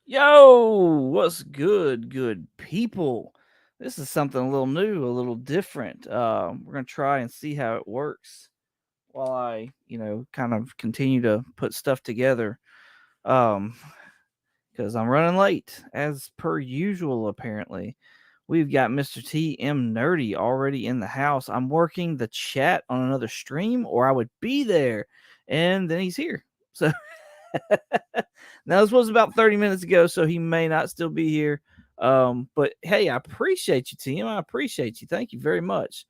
Yo, what's good people? This is something a little new, a little different. We're gonna try and see how it works while I, kind of continue to put stuff together. Um, because I'm running late, as per usual. Apparently, we've got Mr. TM Nerdy already in the house. I'm working the chat on another stream, or I would be there, and then he's here. So now this was about 30 minutes ago, so he may not still be here. But hey, I appreciate you, team. I appreciate you. Thank you very much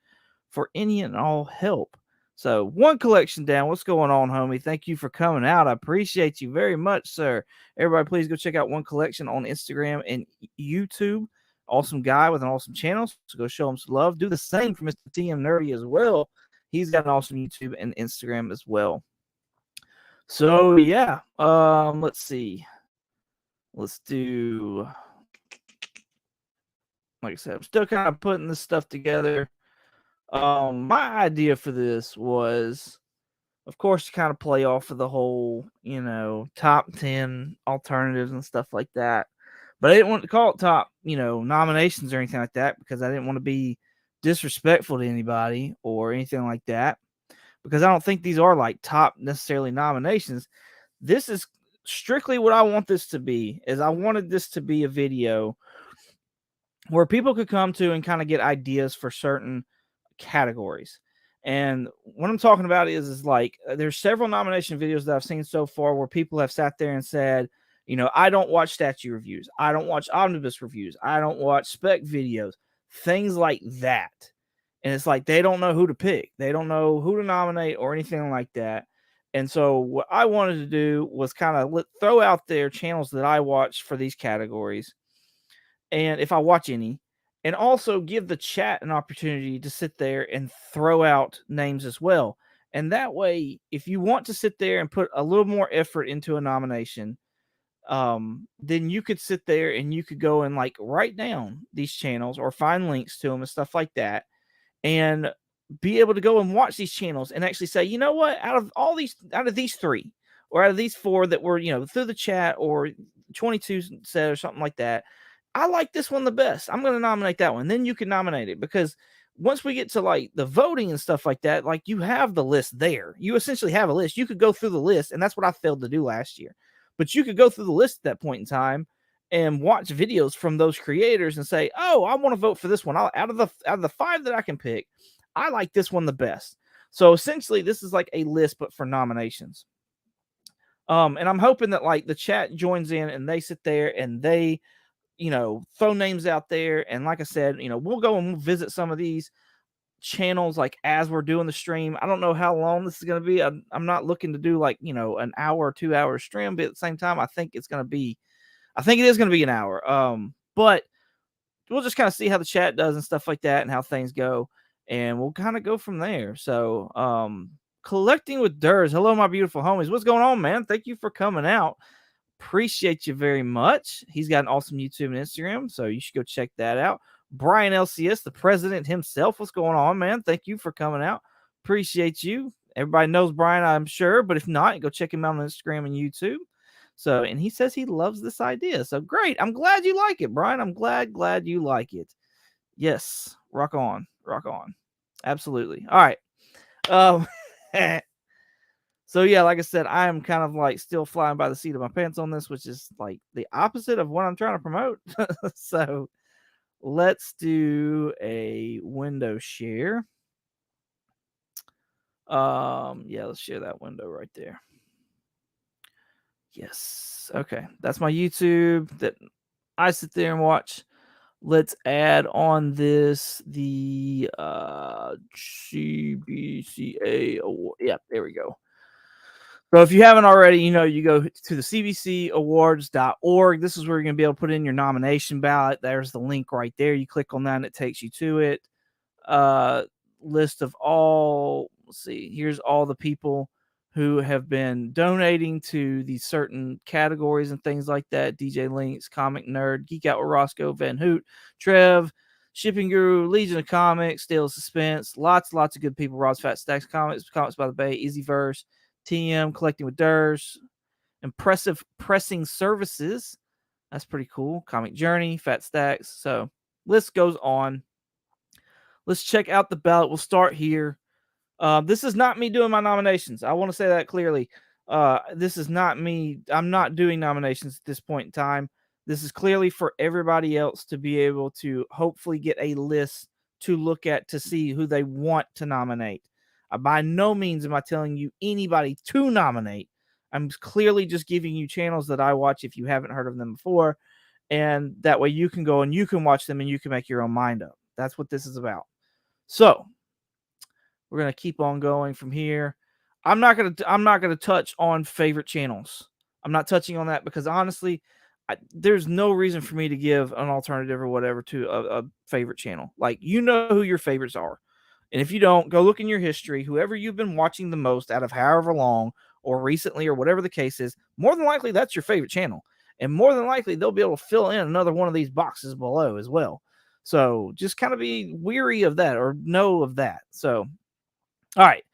for any and all help. So one collection down. What's going on, homie? Thank you for coming out. I appreciate you very much, sir. Everybody, please go check out One Collection on Instagram and YouTube. Awesome guy with an awesome channel. So go show him some love. Do the same for Mr. TM Nerdy as well. He's got an awesome YouTube and Instagram as well. So yeah, let's see. Let's do, like I said, I'm still kind of putting this stuff together. My idea for this was, of course, to kind of play off of the whole, top 10 alternatives and stuff like that. But I didn't want to call it top, nominations or anything like that, because I didn't want to be disrespectful to anybody or anything like that, because I don't think these are like top necessarily nominations. This is strictly what I want this to be. Is I wanted this to be a video where people could come to and kind of get ideas for certain categories. And what I'm talking about is like there's several nomination videos that I've seen so far where people have sat there and said, I don't watch statue reviews, I don't watch omnibus reviews, I don't watch spec videos, things like that. And it's like they don't know who to pick, they don't know who to nominate or anything like that. And so what I wanted to do was kind of throw out there channels that I watch for these categories, and if I watch any, and also give the chat an opportunity to sit there and throw out names as well. And that way, if you want to sit there and put a little more effort into a nomination, then you could sit there and you could go and like write down these channels or find links to them and stuff like that, and be able to go and watch these channels and actually say, you know what, out of these three or out of these four that were, through the chat or 22 said or something like that, I like this one the best. I'm going to nominate that one. Then you can nominate it, because once we get to like the voting and stuff like that, like you have the list there. You essentially have a list. You could go through the list, and that's what I failed to do last year. But you could go through the list at that point in time and watch videos from those creators and say, "Oh, I want to vote for this one. Out of the five that I can pick, I like this one the best." So essentially, this is like a list, but for nominations. And I'm hoping that like the chat joins in and they sit there and they, throw names out there. And like I said, we'll go and we'll visit some of these channels like as we're doing the stream. I don't know how long this is going to be. I'm not looking to do like, an hour or 2 hour stream, but at the same time, I think it is going to be an hour. But we'll just kind of see how the chat does and stuff like that and how things go. And we'll kind of go from there. So, collecting with Durs. Hello, my beautiful homies. What's going on, man? Thank you for coming out. Appreciate you very much. He's got an awesome YouTube and Instagram, so you should go check that out. Brian LCS, the president himself. What's going on, man? Thank you for coming out. Appreciate you. Everybody knows Brian, I'm sure, but if not, go check him out on Instagram and YouTube. So, and he says he loves this idea. So great. I'm glad you like it, Brian. I'm glad you like it. Yes. Rock on. Rock on. Absolutely. All right. So yeah, like I said, I am kind of like still flying by the seat of my pants on this, which is like the opposite of what I'm trying to promote. So let's do a window share. Yeah, let's share that window right there. Yes. Okay. That's my YouTube that I sit there and watch. Let's add on the CBCA Award. Yeah, there we go. So if you haven't already, you go to the cbcawards.org. This is where you're going to be able to put in your nomination ballot. There's the link right there. You click on that and it takes you to it. List of all, let's see, here's all the people who have been donating to these certain categories and things like that. DJ Links, Comic Nerd, Geek Out with Roscoe, Van Hoot, Trev, Shipping Guru, Legion of Comics, Stale Suspense, lots of good people. Rod's Fat Stacks Comics, Comics by the Bay, Easyverse, TM, Collecting with Durs, Impressive Pressing Services. That's pretty cool. Comic Journey, Fat Stacks. So list goes on. Let's check out the ballot. We'll start here. This is not me doing my nominations. I want to say that clearly. This is not me. I'm not doing nominations at this point in time. This is clearly for everybody else to be able to hopefully get a list to look at to see who they want to nominate. By no means am I telling you anybody to nominate. I'm clearly just giving you channels that I watch if you haven't heard of them before. And that way you can go and you can watch them and you can make your own mind up. That's what this is about. So we're gonna keep on going from here. I'm not gonna touch on favorite channels. I'm not touching on that because honestly, there's no reason for me to give an alternative or whatever to a favorite channel. Like, you know who your favorites are, and if you don't, go look in your history. Whoever you've been watching the most out of however long or recently or whatever the case is, more than likely that's your favorite channel, and more than likely they'll be able to fill in another one of these boxes below as well. So just kind of be weary of that or know of that. So all right.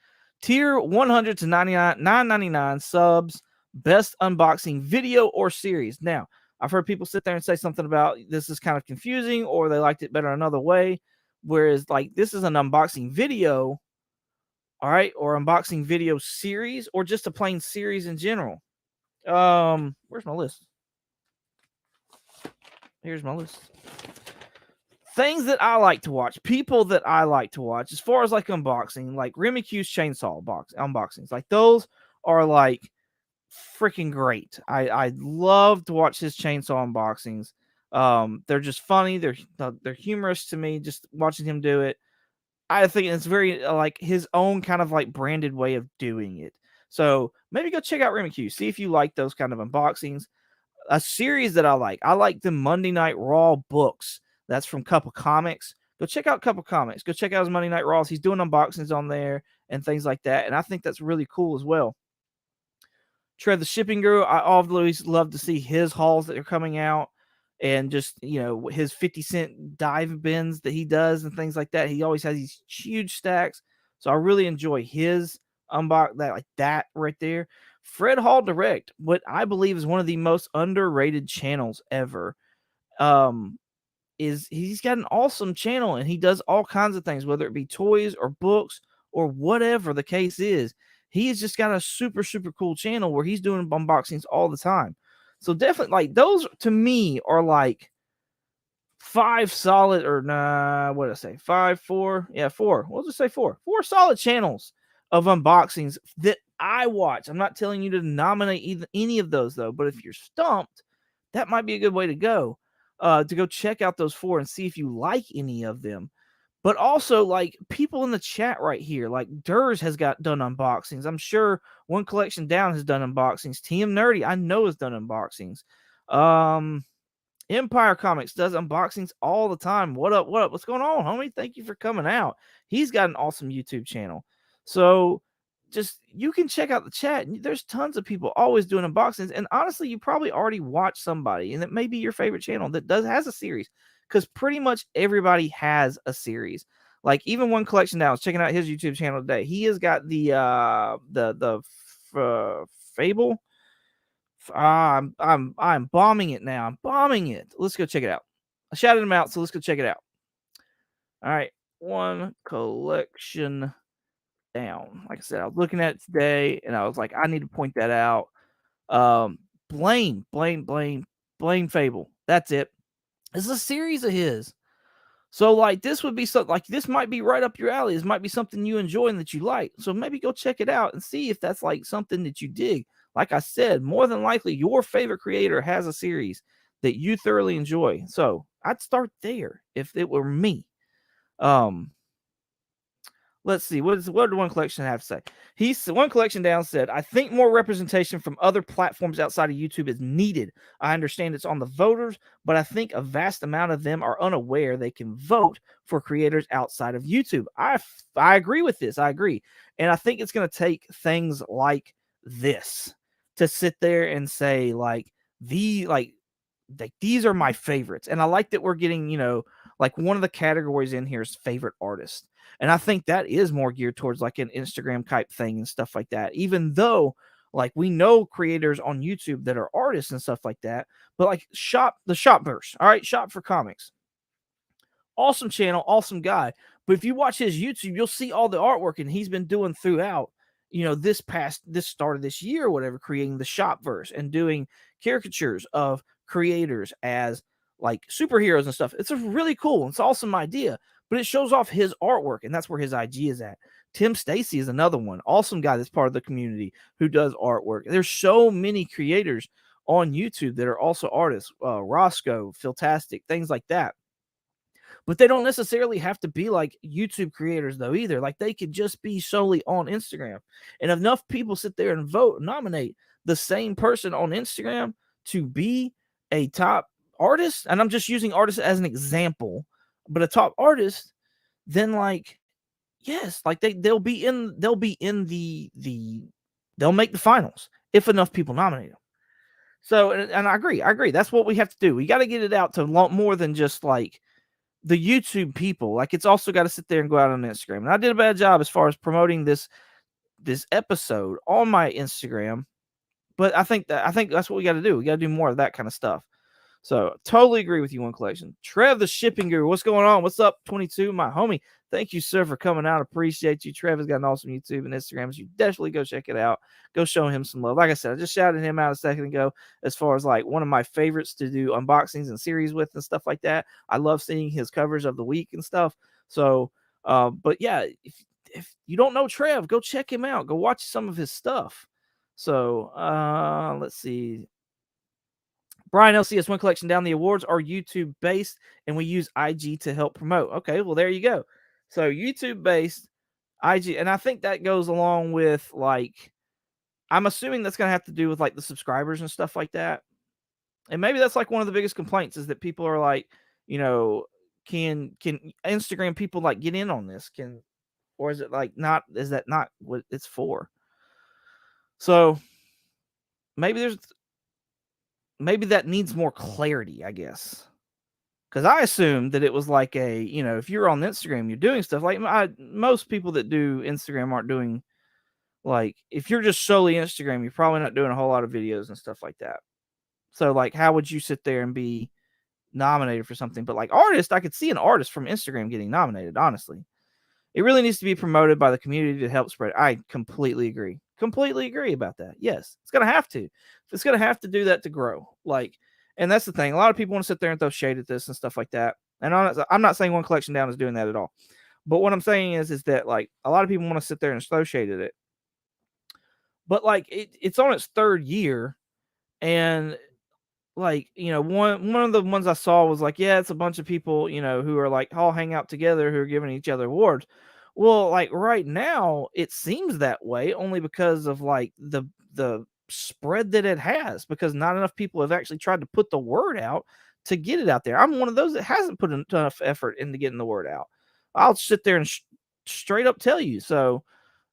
Tier 100 to 999 subs, best unboxing video or series. Now, I've heard people sit there and say something about this is kind of confusing or they liked it better another way. Whereas, like, this is an unboxing video, all right, or unboxing video series, or just a plain series in general. Where's my list? Here's my list. Things that I like to watch, people that I like to watch, as far as like unboxing, like Remy Q's chainsaw unboxings, like those are like freaking great. I love to watch his chainsaw unboxings. They're just funny. They're humorous to me. Just watching him do it, I think it's very like his own kind of like branded way of doing it. So maybe go check out Remy Q. See if you like those kind of unboxings. A series that I like the Monday Night Raw books. That's from Couple Comics. Go check out Couple Comics. Go check out his Monday Night Raws. He's doing unboxings on there and things like that. And I think that's really cool as well. Trev the Shipping Guru, I always love to see his hauls that are coming out and just, you know, his 50-cent dive bins that he does and things like that. He always has these huge stacks. So I really enjoy his unbox that right there. Fred Hall Direct, what I believe is one of the most underrated channels ever. Is he's got an awesome channel and he does all kinds of things, whether it be toys or books or whatever the case is. He's just got a super, super cool channel where he's doing unboxings all the time. So definitely, like, those to me are like 5 solid, or nah, what did I say? 5, 4? Yeah, 4. We'll just say 4. 4 solid channels of unboxings that I watch. I'm not telling you to nominate any of those though, but if you're stumped, that might be a good way to go check out those 4 and see if you like any of them. But also, like, people in the chat right here, like Durs has done unboxings. I'm sure One Collection Down has done unboxings. TM Nerdy, I know, has done unboxings. Empire Comics does unboxings all the time. What up? What up? What's going on, homie? Thank you for coming out. He's got an awesome YouTube channel. So just, you can check out the chat. There's tons of people always doing unboxings. And honestly, you probably already watched somebody, and it may be your favorite channel that has a series. Because pretty much everybody has a series. Like, even One Collection Down, I was checking out his YouTube channel today. He has got the Fable. I'm bombing it now. I'm bombing it. Let's go check it out. I shouted him out, so let's go check it out. All right, One Collection Down. Like I said, I was looking at it today, and I was like, I need to point that out. Blame Fable. That's it. It's a series of his. So, like, this would be something, like, this might be right up your alley. This might be something you enjoy and that you like. So maybe go check it out and see if that's like something that you dig. Like I said, more than likely your favorite creator has a series that you thoroughly enjoy. So I'd start there if it were me. Let's see. What did One Collection have to say? One Collection Down said, I think more representation from other platforms outside of YouTube is needed. I understand it's on the voters, but I think a vast amount of them are unaware they can vote for creators outside of YouTube. I agree with this. I agree. And I think it's going to take things like this to sit there and say, like, these are my favorites. And I like that we're getting, like, one of the categories in here is favorite artist. And I think that is more geared towards like an Instagram type thing and stuff like that. Even though Like, we know creators on YouTube that are artists and stuff like that, but like the Shopverse, all right, Shop for Comics, awesome channel, awesome guy. But if you watch his YouTube, you'll see all the artwork and he's been doing throughout, this start of this year or whatever, creating the Shopverse and doing caricatures of creators as like superheroes and stuff. It's a really cool, it's an awesome idea, but it shows off his artwork, and that's where his IG is at. Tim Stacy is another one, awesome guy that's part of the community who does artwork. There's so many creators on YouTube that are also artists, Roscoe, Philtastic, things like that. But they don't necessarily have to be like YouTube creators though either. Like, they could just be solely on Instagram. And enough people sit there and nominate the same person on Instagram to be a top artist, and I'm just using artists as an example, but a top artist, then like, yes, like they'll make the finals if enough people nominate them. So, and I agree. That's what we have to do. We got to get it out to a lot more than just like the YouTube people. Like, it's also got to sit there and go out on Instagram. And I did a bad job as far as promoting this episode on my Instagram, but I think that's what we got to do. We got to do more of that kind of stuff. So totally agree with you, One Collection. Trev, the shipping guru, what's going on? What's up, 22, my homie? Thank you, sir, for coming out. Appreciate you. Trev has got an awesome YouTube and Instagram, so you definitely go check it out. Go show him some love. Like I said, I just shouted him out a second ago as far as like one of my favorites to do unboxings and series with and stuff like that. I love seeing his covers of the week and stuff. So, but yeah, if you don't know Trev, go check him out. Go watch some of his stuff. So, let's see. Brian LCS One Collection down. The awards are YouTube based, and we use IG to help promote. Okay, well, there you go. So YouTube based, IG, and I think that goes along with like, I'm assuming that's gonna have to do with like the subscribers and stuff like that. And maybe that's like one of the biggest complaints is that people are like, can Instagram people like get in on this? Or is it like not? Is that not what it's for? So maybe that needs more clarity, I guess. Because I assumed that it was like if you're on Instagram, you're doing stuff like most people that do Instagram aren't doing, like, if you're just solely Instagram, you're probably not doing a whole lot of videos and stuff like that. So like, how would you sit there and be nominated for something? But like artist, I could see an artist from Instagram getting nominated, honestly. It really needs to be promoted by the community to help spread. I completely agree. Completely agree about that. Yes, it's going to have to. It's going to have to do that to grow. Like, and that's the thing. A lot of people want to sit there and throw shade at this and stuff like that. And I'm not saying One Collection Down is doing that at all. But what I'm saying is that like a lot of people want to sit there and throw shade at it. But like it's on its third year, and like, one of the ones I saw was like, yeah, it's a bunch of people, who are like all hang out together, who are giving each other awards. Well, like right now, it seems that way only because of like the spread that it has, because not enough people have actually tried to put the word out to get it out there. I'm one of those that hasn't put enough effort into getting the word out. I'll sit there and straight up tell you. So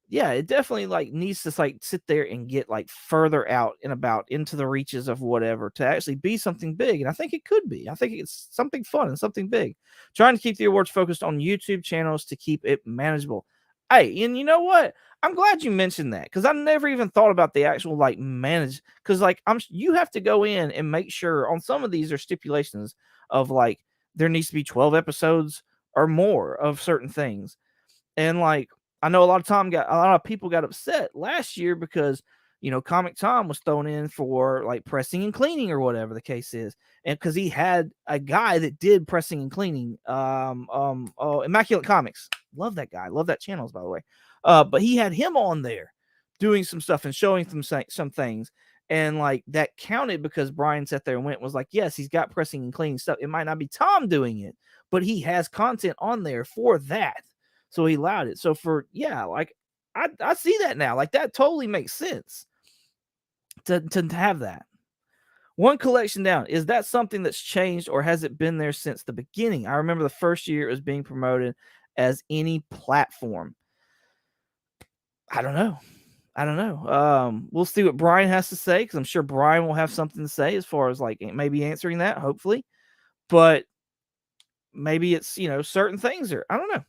yeah, it definitely like needs to like sit there and get like further out and about into the reaches of whatever to actually be something big. And I think it could be. I think it's something fun and something big. Trying to keep the awards focused on YouTube channels to keep it manageable. Hey, and you know what? I'm glad you mentioned that, because I never even thought about the actual like manage, because like you have to go in and make sure on some of these are stipulations of like there needs to be 12 episodes or more of certain things. And like I know a lot of people got upset last year because Comic Tom was thrown in for like pressing and cleaning or whatever the case is, and because he had a guy that did pressing and cleaning, Immaculate Comics, love that guy, love that channel, by the way, but he had him on there doing some stuff and showing some things, and like that counted because Brian sat there and was like, yes, he's got pressing and cleaning stuff. It might not be Tom doing it, but he has content on there for that. So he allowed it. So like I see that now. Like that totally makes sense to have that. One Collection Down. Is that something that's changed, or has it been there since the beginning? I remember the first year it was being promoted as any platform. I don't know. We'll see what Brian has to say, because I'm sure Brian will have something to say as far as like maybe answering that, hopefully. But maybe it's certain things, or I don't know.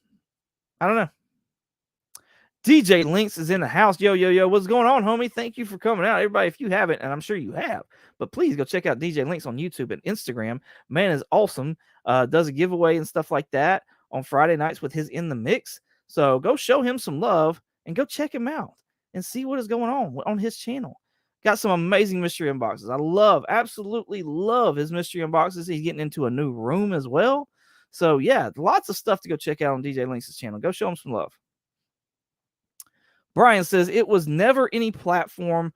DJ Links is in the house. Yo, yo, yo. What's going on, homie? Thank you for coming out. Everybody, if you haven't, and I'm sure you have, but please go check out DJ Links on YouTube and Instagram. Man is awesome. Does a giveaway and stuff like that on Friday nights with his In the Mix. So go show him some love and go check him out and see what is going on his channel. Got some amazing mystery unboxes. I absolutely love his mystery unboxes. He's getting into a new room as well. So yeah, lots of stuff to go check out on DJ Links' channel. Go show him some love. Brian says it was never any platform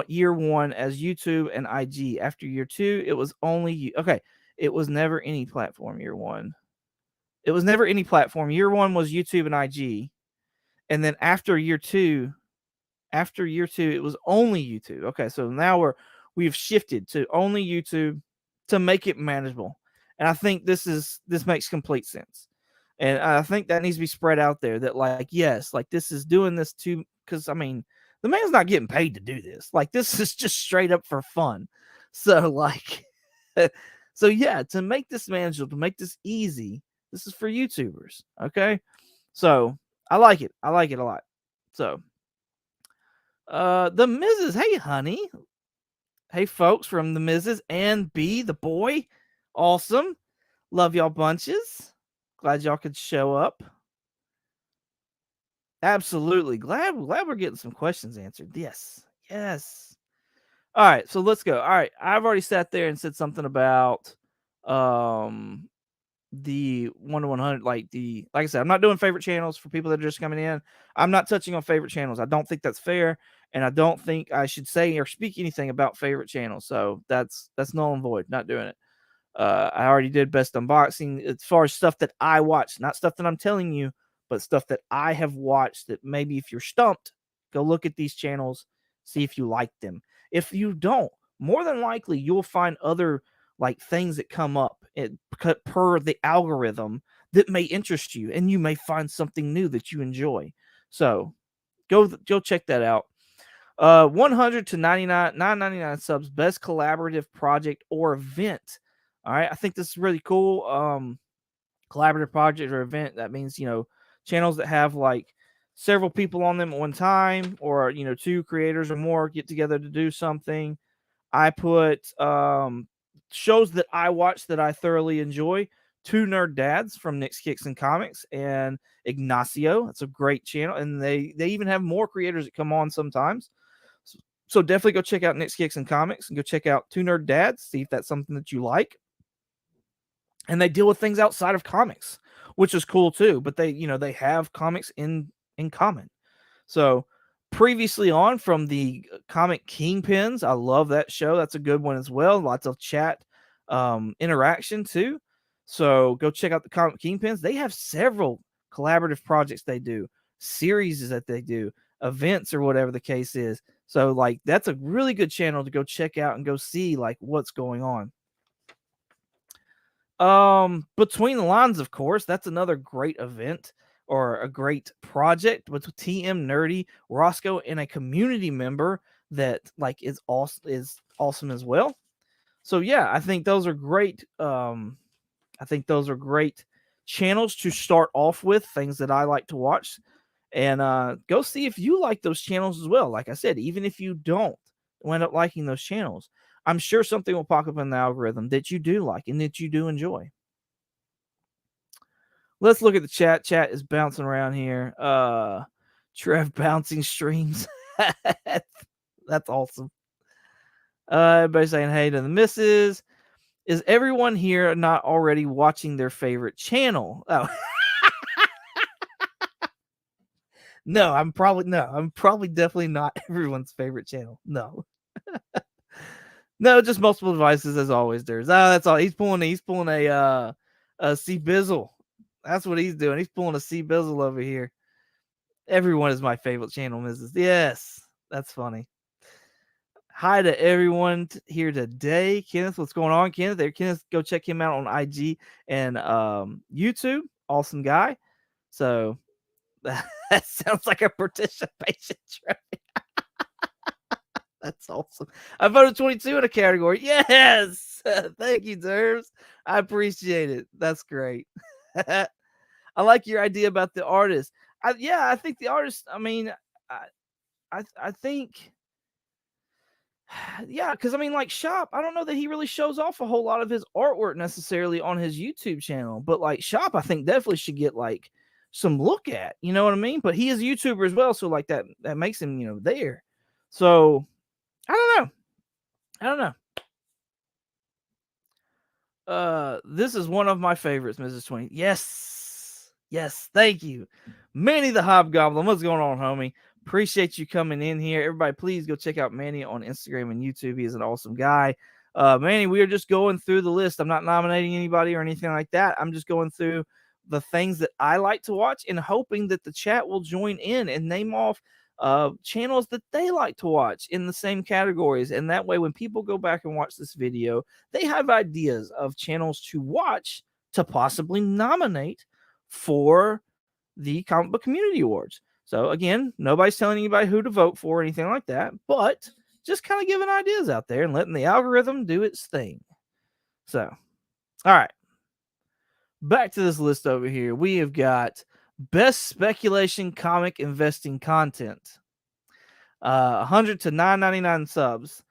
year one as YouTube and IG. After year two, it was only okay. It was never any platform year one. It was never any platform. Year one was YouTube and IG, and then after year two, it was only YouTube. Okay, so now we've shifted to only YouTube to make it manageable, and I think this makes complete sense. And I think that needs to be spread out there that, like, yes, like this is doing this too, because I mean, the man's not getting paid to do this. Like, this is just straight up for fun. So, like, so yeah, to make this manageable, to make this easy, this is for YouTubers. Okay. So I like it. I like it a lot. So, the Mrs. Hey, honey. Hey, folks from the Mrs. and B, the boy. Awesome. Love y'all bunches. Glad y'all could show up. Absolutely. Glad we're getting some questions answered. Yes. Yes. All right, so let's go. All right, I've already sat there and said something about the 1 to 100, like I said, I'm not doing favorite channels for people that are just coming in. I'm not touching on favorite channels. I don't think that's fair, and I don't think I should say or speak anything about favorite channels. So that's null and void. Not doing it. I already did best unboxing as far as stuff that I watched, not stuff that I'm telling you, but stuff that I have watched that maybe if you're stumped, go look at these channels, see if you like them. If you don't, more than likely you'll find other like things that come up per the algorithm that may interest you, and you may find something new that you enjoy. So go check that out. 100 to 999 subs, best collaborative project or event. All right, I think this is really cool. Collaborative project or event, that means, channels that have like several people on them at one time, or, two creators or more get together to do something. I put shows that I watch that I thoroughly enjoy. Two Nerd Dads from Nick's Kicks and Comics and Ignacio. That's a great channel, and they even have more creators that come on sometimes. So definitely go check out Nick's Kicks and Comics and go check out Two Nerd Dads, see if that's something that you like. And they deal with things outside of comics, which is cool too. But they have comics in common. So previously on from the comic Kingpins, I love that show. That's a good one as well. Lots of chat interaction too. So go check out the comic Kingpins. They have several collaborative projects they do, series that they do, events or whatever the case is. So like that's a really good channel to go check out and go see like what's going on. Between the Lines, of course, that's another great event or a great project with TM Nerdy, Roscoe, and a community member that like is awesome as well. So yeah, I think those are great. I think those are great channels to start off with, things that I like to watch. And go see if you like those channels as well. Like I said, even if you don't end up liking those channels, I'm sure something will pop up in the algorithm that you do like and that you do enjoy. Let's look at the chat. Chat is bouncing around here. Trev bouncing streams. That's awesome. Everybody saying hey to the missus. Is everyone here not already watching their favorite channel? Oh. No, I'm probably definitely not everyone's favorite channel. No. No, just multiple devices as always. That's all. He's pulling a C Bizzle. That's what he's doing. He's pulling a C Bizzle over here. Everyone is my favorite channel, Mrs. Yes, that's funny. Hi to everyone here today. Kenneth, what's going on? Kenneth, go check him out on IG and YouTube. Awesome guy. So that sounds like a participation trophy. That's awesome. I voted 22 in a category. Yes. Thank you, Derbs. I appreciate it. That's great. I like your idea about the artist. I think the artist. I mean, I I think yeah, because I mean, like Shop, I don't know that he really shows off a whole lot of his artwork necessarily on his YouTube channel, but like Shop, I think definitely should get like some look at, you know what I mean? But he is a YouTuber as well, so like that makes him, there. So I don't know. I don't know. This is one of my favorites, Mrs. 20. Yes. Yes, thank you. Manny the Hobgoblin. What's going on, homie? Appreciate you coming in here. Everybody, please go check out Manny on Instagram and YouTube. He is an awesome guy. Manny, we are just going through the list. I'm not nominating anybody or anything like that. I'm just going through the things that I like to watch and hoping that the chat will join in and name off channels that they like to watch in the same categories. And that way, when people go back and watch this video, they have ideas of channels to watch to possibly nominate for the Comic Book Community Awards. So again, nobody's telling anybody who to vote for or anything like that, but just kind of giving ideas out there and letting the algorithm do its thing. So, all right. Back to this list over here. We have got best speculation comic investing content. 100 to 9.99 subs.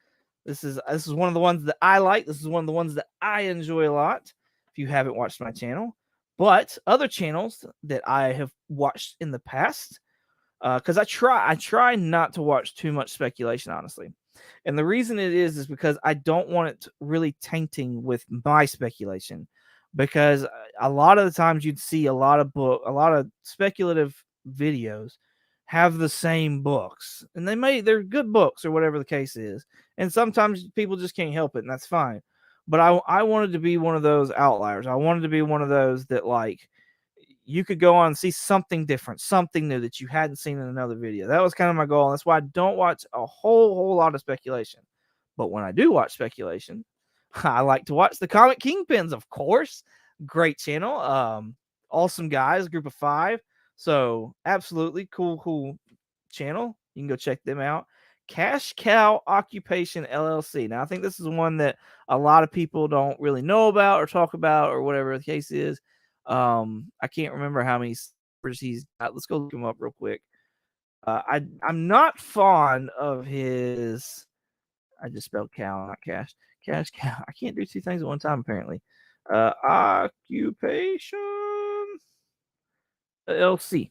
This is one of the ones that I like. This is one of the ones that I enjoy a lot. If you haven't watched my channel, but other channels that I have watched in the past, because I try not to watch too much speculation, honestly. And the reason it is because I don't want it really tainting with my speculation. Because a lot of the times you'd see a lot of speculative videos have the same books, and they're good books or whatever the case is. And sometimes people just can't help it, and that's fine. But I wanted to be one of those outliers. I wanted to be one of those that like you could go on and see something different, something new that you hadn't seen in another video. That was kind of my goal. And that's why I don't watch a whole lot of speculation. But when I do watch speculation, I like to watch the Comic Kingpins, of course. Great channel. Awesome guys, group of 5. So absolutely cool channel. You can go check them out. Cash Cow Occupation LLC. Now I think this is one that a lot of people don't really know about or talk about or whatever the case is. I can't remember how many subscribers he's got. Let's go look him up real quick. I'm not fond of his. I just spelled cow, not cash. Cash cow. I can't do two things at one time apparently. Occupation LC.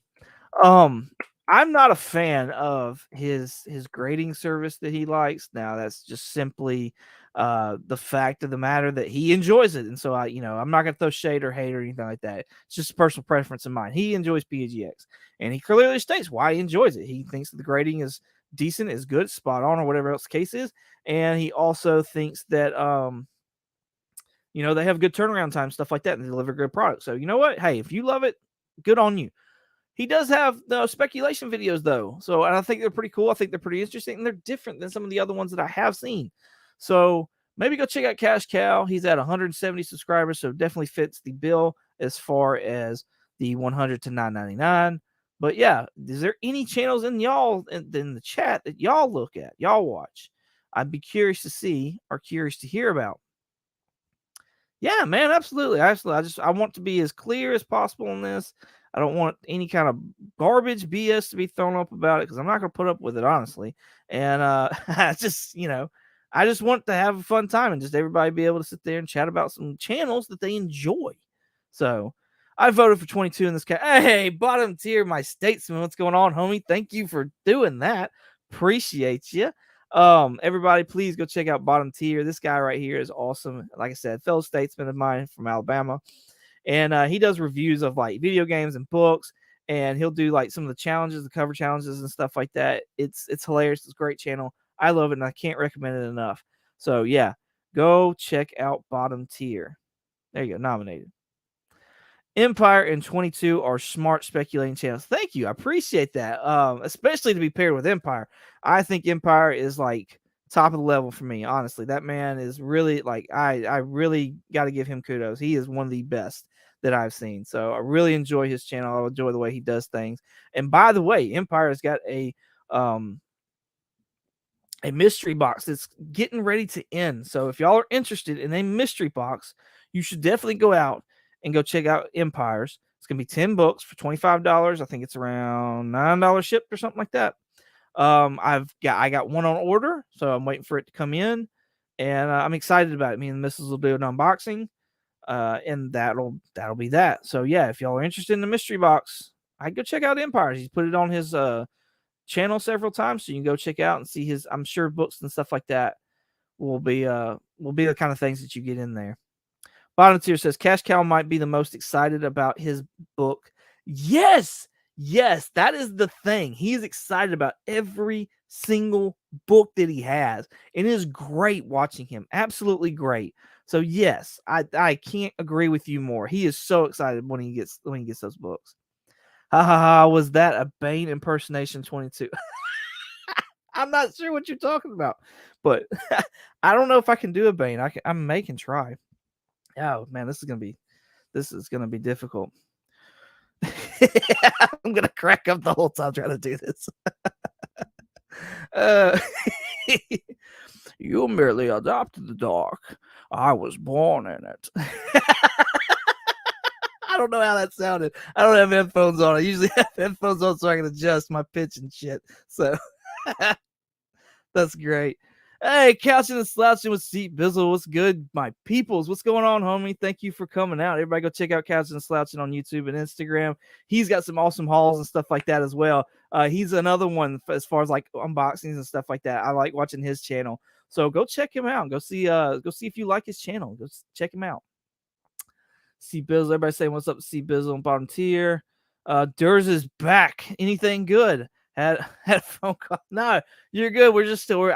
I'm not a fan of his grading service that he likes. Now that's just simply the fact of the matter that he enjoys it. And so I'm not gonna throw shade or hate or anything like that. It's just a personal preference of mine. He enjoys PGX, and he clearly states why he enjoys it. He thinks that the grading is decent, is good, spot on, or whatever else the case is. And he also thinks that they have good turnaround time, stuff like that, and they deliver good products. So you know what? Hey, if you love it, good on you. He does have the speculation videos though. So, and I think they're pretty cool. I think they're pretty interesting, and they're different than some of the other ones that I have seen. So maybe go check out Cash Cow. He's at 170 subscribers, so definitely fits the bill as far as the 100 to 9.99. But yeah, is there any channels in the chat that y'all look at, y'all watch? I'd be curious to see or curious to hear about. Yeah, man, absolutely. I want to be as clear as possible on this. I don't want any kind of garbage BS to be thrown up about it because I'm not going to put up with it, honestly. And I just want to have a fun time and just everybody be able to sit there and chat about some channels that they enjoy. So I voted for 22 in this case. Hey, bottom tier, my statesman. What's going on, homie? Thank you for doing that. Appreciate you. Everybody, please go check out Bottom Tier. This guy right here is awesome. Like I said, fellow statesman of mine from Alabama. And he does reviews of like video games and books, and he'll do like some of the challenges, the cover challenges and stuff like that. It's hilarious. It's a great channel. I love it, and I can't recommend it enough. So yeah, go check out Bottom Tier. There you go, nominated. Empire and 22 are smart speculating channels. Thank you. I appreciate that. Especially to be paired with Empire. I think Empire is like top of the level for me. Honestly, that man is really like, I really got to give him kudos. He is one of the best that I've seen. So I really enjoy his channel. I enjoy the way he does things. And by the way, Empire has got a mystery box that's getting ready to end. So if y'all are interested in a mystery box, you should definitely go out and go check out Empire's It's gonna be 10 books for $25. I think it's around $9 shipped or something like that. I got one on order, so I'm waiting for it to come in, and I'm excited about it. Me and the missus will do an unboxing, and that'll be that. So yeah, if y'all are interested in the mystery box, I'd go check out Empires. He's put it on his channel several times, so you can go check out and see his. I'm sure books and stuff like that will be the kind of things that you get in there. Bottom tier says Cash Cow might be the most excited about his book. Yes, yes, that is the thing. He's excited about every single book that he has. It is great watching him. Absolutely great. So yes, I can't agree with you more. He is so excited when he gets those books. Ha ha ha! Was that a Bane impersonation 22? I'm not sure what you're talking about, but I don't know if I can do a Bane. I may can try. Oh man, this is gonna be difficult. I'm gonna crack up the whole time trying to do this. uh, you merely adopted the dark. I was born in it. I don't know how that sounded. I don't have headphones on. I usually have headphones on so I can adjust my pitch and shit. So that's great. Hey, Couching and Slouching with Seat Bizzle. What's good, my peoples? What's going on, homie? Thank you for coming out. Everybody go check out Couching and Slouching on YouTube and Instagram. He's got some awesome hauls and stuff like that as well. He's another one as far as like unboxings and stuff like that. I like watching his channel. So go check him out. Go see if you like his channel. Go check him out. C Bizzle. Everybody saying what's up to C Bizzle on bottom tier. Durs is back. Anything good? Had a phone call. No, you're good. We're still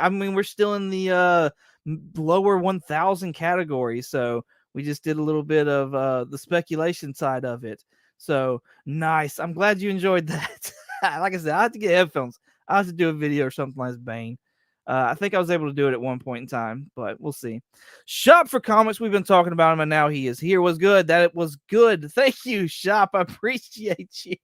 in the lower 1,000 categories. So we just did a little bit of the speculation side of it. So nice. I'm glad you enjoyed that. Like I said, I have to get headphones. I have to do a video or something like Bane. I think I was able to do it at one point in time, but we'll see. Shop for Comics. We've been talking about him, and now he is here. Was good. That was good. Thank you, Shop. I appreciate you.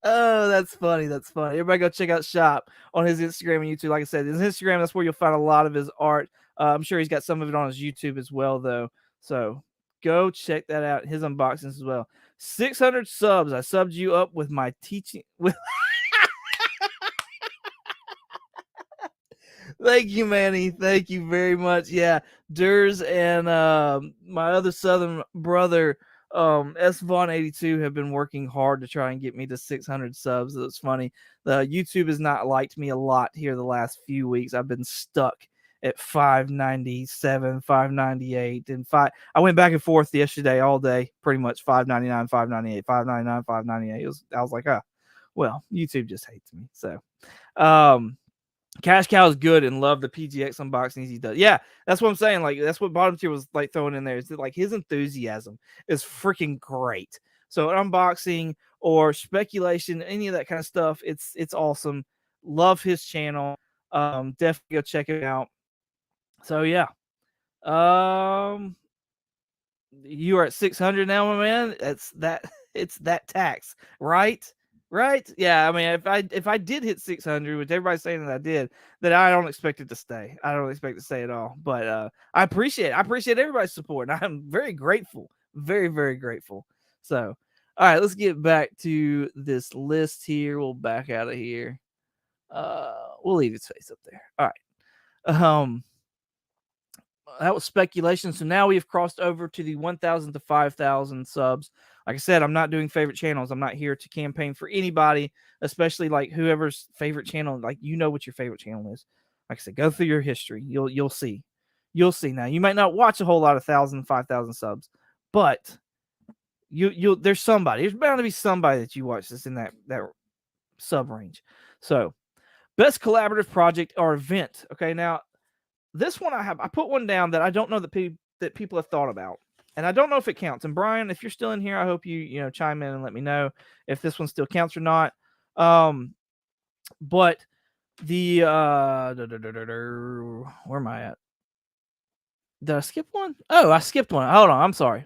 Oh, that's funny. That's funny. Everybody go check out Shop on his Instagram and YouTube. Like I said, his Instagram, that's where you'll find a lot of his art. I'm sure he's got some of it on his YouTube as well, though. So go check that out. His unboxings as well. 600 subs. I subbed you up with my teaching. Thank you, Manny. Thank you very much. Yeah, Durs and my other Southern brother, S Vaughn 82, have been working hard to try and get me to 600 subs. It's funny. The YouTube has not liked me a lot here the last few weeks. I've been stuck at 597, 598, and I went back and forth yesterday all day, pretty much 599, 598, 599, 598. I was like, well, YouTube just hates me. So, Cash Cow is good and love the PGX unboxings he does. Yeah, that's what I'm saying. Like, that's what bottom tier was like throwing in there. Is that, like, his enthusiasm is freaking great. So unboxing or speculation, any of that kind of stuff, it's awesome. Love his channel. Definitely go check it out. So yeah. You are at 600 now, my man. It's that tax, right? Right? Yeah, I mean, if I did hit 600, which everybody's saying that I did, then I don't expect it to stay. I don't expect it to stay at all. But I appreciate everybody's support, and I'm very grateful. Very, very grateful. So, all right, let's get back to this list here. We'll back out of here. We'll leave his face up there. All right. That was speculation. So now we have crossed over to the 1,000 to 5,000 subs. Like I said, I'm not doing favorite channels. I'm not here to campaign for anybody, especially like whoever's favorite channel. Like, you know what your favorite channel is. Like I said, go through your history. You'll see. You'll see. Now, you might not watch a whole lot of 1,000, 5,000 subs, but there's somebody. There's bound to be somebody that you watch that's in that sub range. So, best collaborative project or event. Okay, now this one I put one down that I don't know that people have thought about, and I don't know if it counts. And Brian, if you're still in here, I hope you chime in and let me know if this one still counts or not. But the where am I at? Did I skip one? Oh, I skipped one. Hold on, I'm sorry.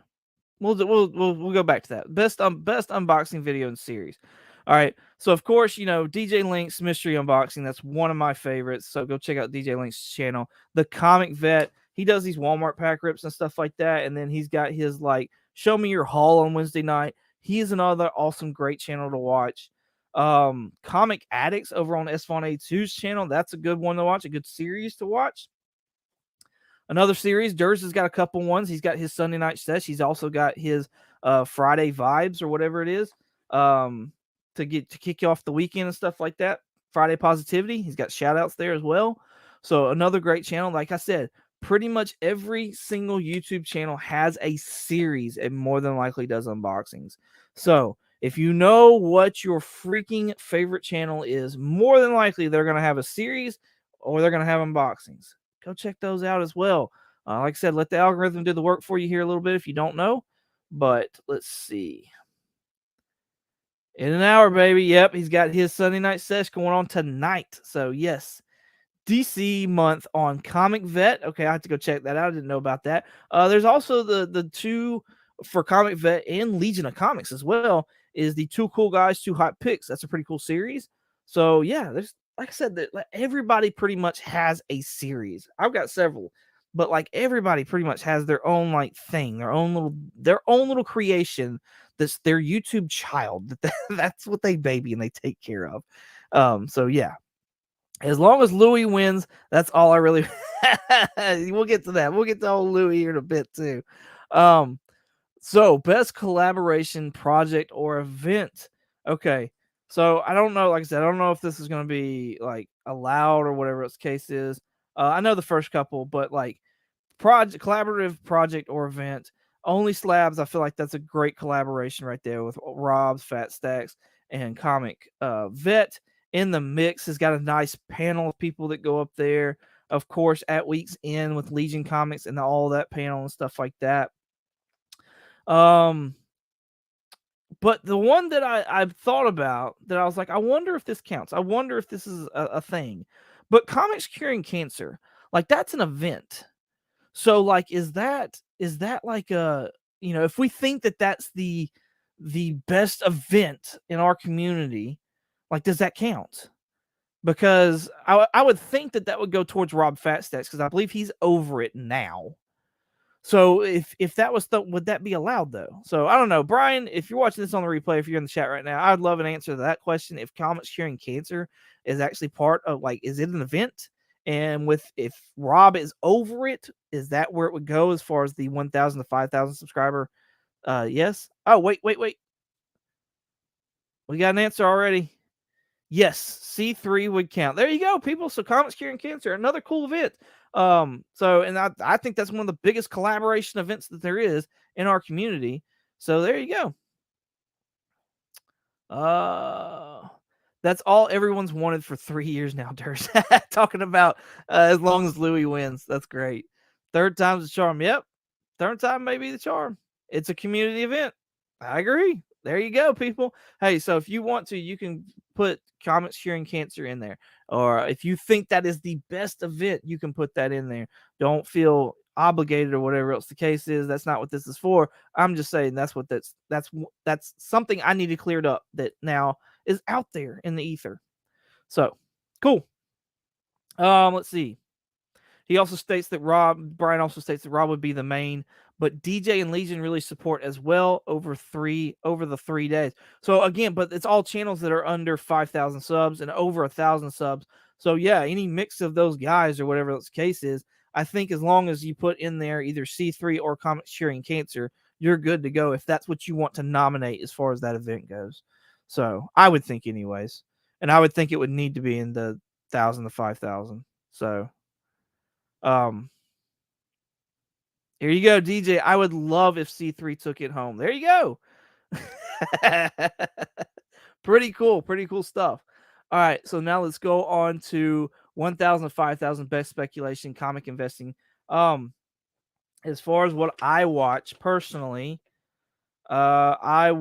We'll go back to that. Best unboxing video in series. All right. So of course, DJ Link's mystery unboxing. That's one of my favorites. So go check out DJ Link's channel. The Comic Vet. He does these Walmart pack rips and stuff like that. And then he's got his like Show Me Your Haul on Wednesday night. He is another awesome, great channel to watch. Comic Addicts over on S1A2's channel. That's a good one to watch, a good series to watch. Another series, Durs has got a couple ones. He's got his Sunday night sesh. He's also got his Friday vibes or whatever it is, to kick you off the weekend and stuff like that. Friday Positivity. He's got shout outs there as well. So another great channel. Like I said, pretty much every single YouTube channel has a series and more than likely does unboxings. So if you know what your freaking favorite channel is, more than likely they're going to have a series or they're going to have unboxings. Go check those out as well. Like I said, let the algorithm do the work for you here a little bit if you don't know. But let's see. In an hour, baby. Yep, he's got his Sunday night sesh going on tonight. So, yes, DC month on Comic Vet. Okay, I have to go check that out. I didn't know about that. There's also the two for Comic Vet and Legion of Comics as well, is the Two Cool Guys, Two Hot Picks. That's a pretty cool series. So, yeah, there's, like I said, that everybody pretty much has a series. I've got several, but like everybody pretty much has their own like thing, their own little creation that's their YouTube child. That's what they baby and they take care of. So yeah, as long as Louis wins, that's all I really. We'll get to that. We'll get to old Louis here in a bit too. So best collaboration project or event. Okay. So I don't know, like I said, I don't know if this is going to be like allowed or whatever its case is. I know the first couple, but like collaborative project or event, Only Slabs, I feel like that's a great collaboration right there with Rob's Fat Stacks and Comic Vet in the mix. Has got a nice panel of people that go up there. Of course, at Week's End with Legion Comics and all that panel and stuff like that. But the one that I've thought about that I was like, I wonder if this counts. I wonder if this is a thing. But Comics Curing Cancer, like that's an event. So like, is that like a, if we think that that's the best event in our community, like, does that count? Because I would think that would go towards Rob Fatstacks because I believe he's over it now. So if that was would that be allowed though? So I don't know, Brian. If you're watching this on the replay, if you're in the chat right now, I'd love an answer to that question. If Comics Curing Cancer is actually part of, like, is it an event? And if Rob is over it, is that where it would go as far as the 1,000 to 5,000 subscriber? Yes. Oh wait. We got an answer already. Yes, C3 would count. There you go, people. So Comics Curing Cancer, another cool event. So, and I think that's one of the biggest collaboration events that there is in our community. So there you go. That's all everyone's wanted for 3 years now, Durs. Talking about as long as Louis wins. That's great. Third time's the charm. Yep. Third time may be the charm. It's a community event. I agree. There you go, people. Hey, so if you want to, you can put Comics Curing Cancer in there. Or if you think that is the best event, you can put that in there. Don't feel obligated or whatever else the case is. That's not what this is for. I'm just saying that's what that's something I needed cleared up that now is out there in the ether. So cool. Let's see. He also states that Brian also states that Rob would be the main, but DJ and Legion really support as well over the 3 days. So again, but it's all channels that are under 5,000 subs and over 1,000 subs. So yeah, any mix of those guys or whatever the case is, I think as long as you put in there either C3 or Comics Curing Cancer, you're good to go if that's what you want to nominate as far as that event goes. So I would think anyways, and I would think it would need to be in the 1,000 to 5,000. So here you go, DJ. I would love if C3 took it home. There you go. Pretty cool stuff. All right, so now let's go on to 1,000 to 5,000 best speculation comic investing. As far as what I watch personally, I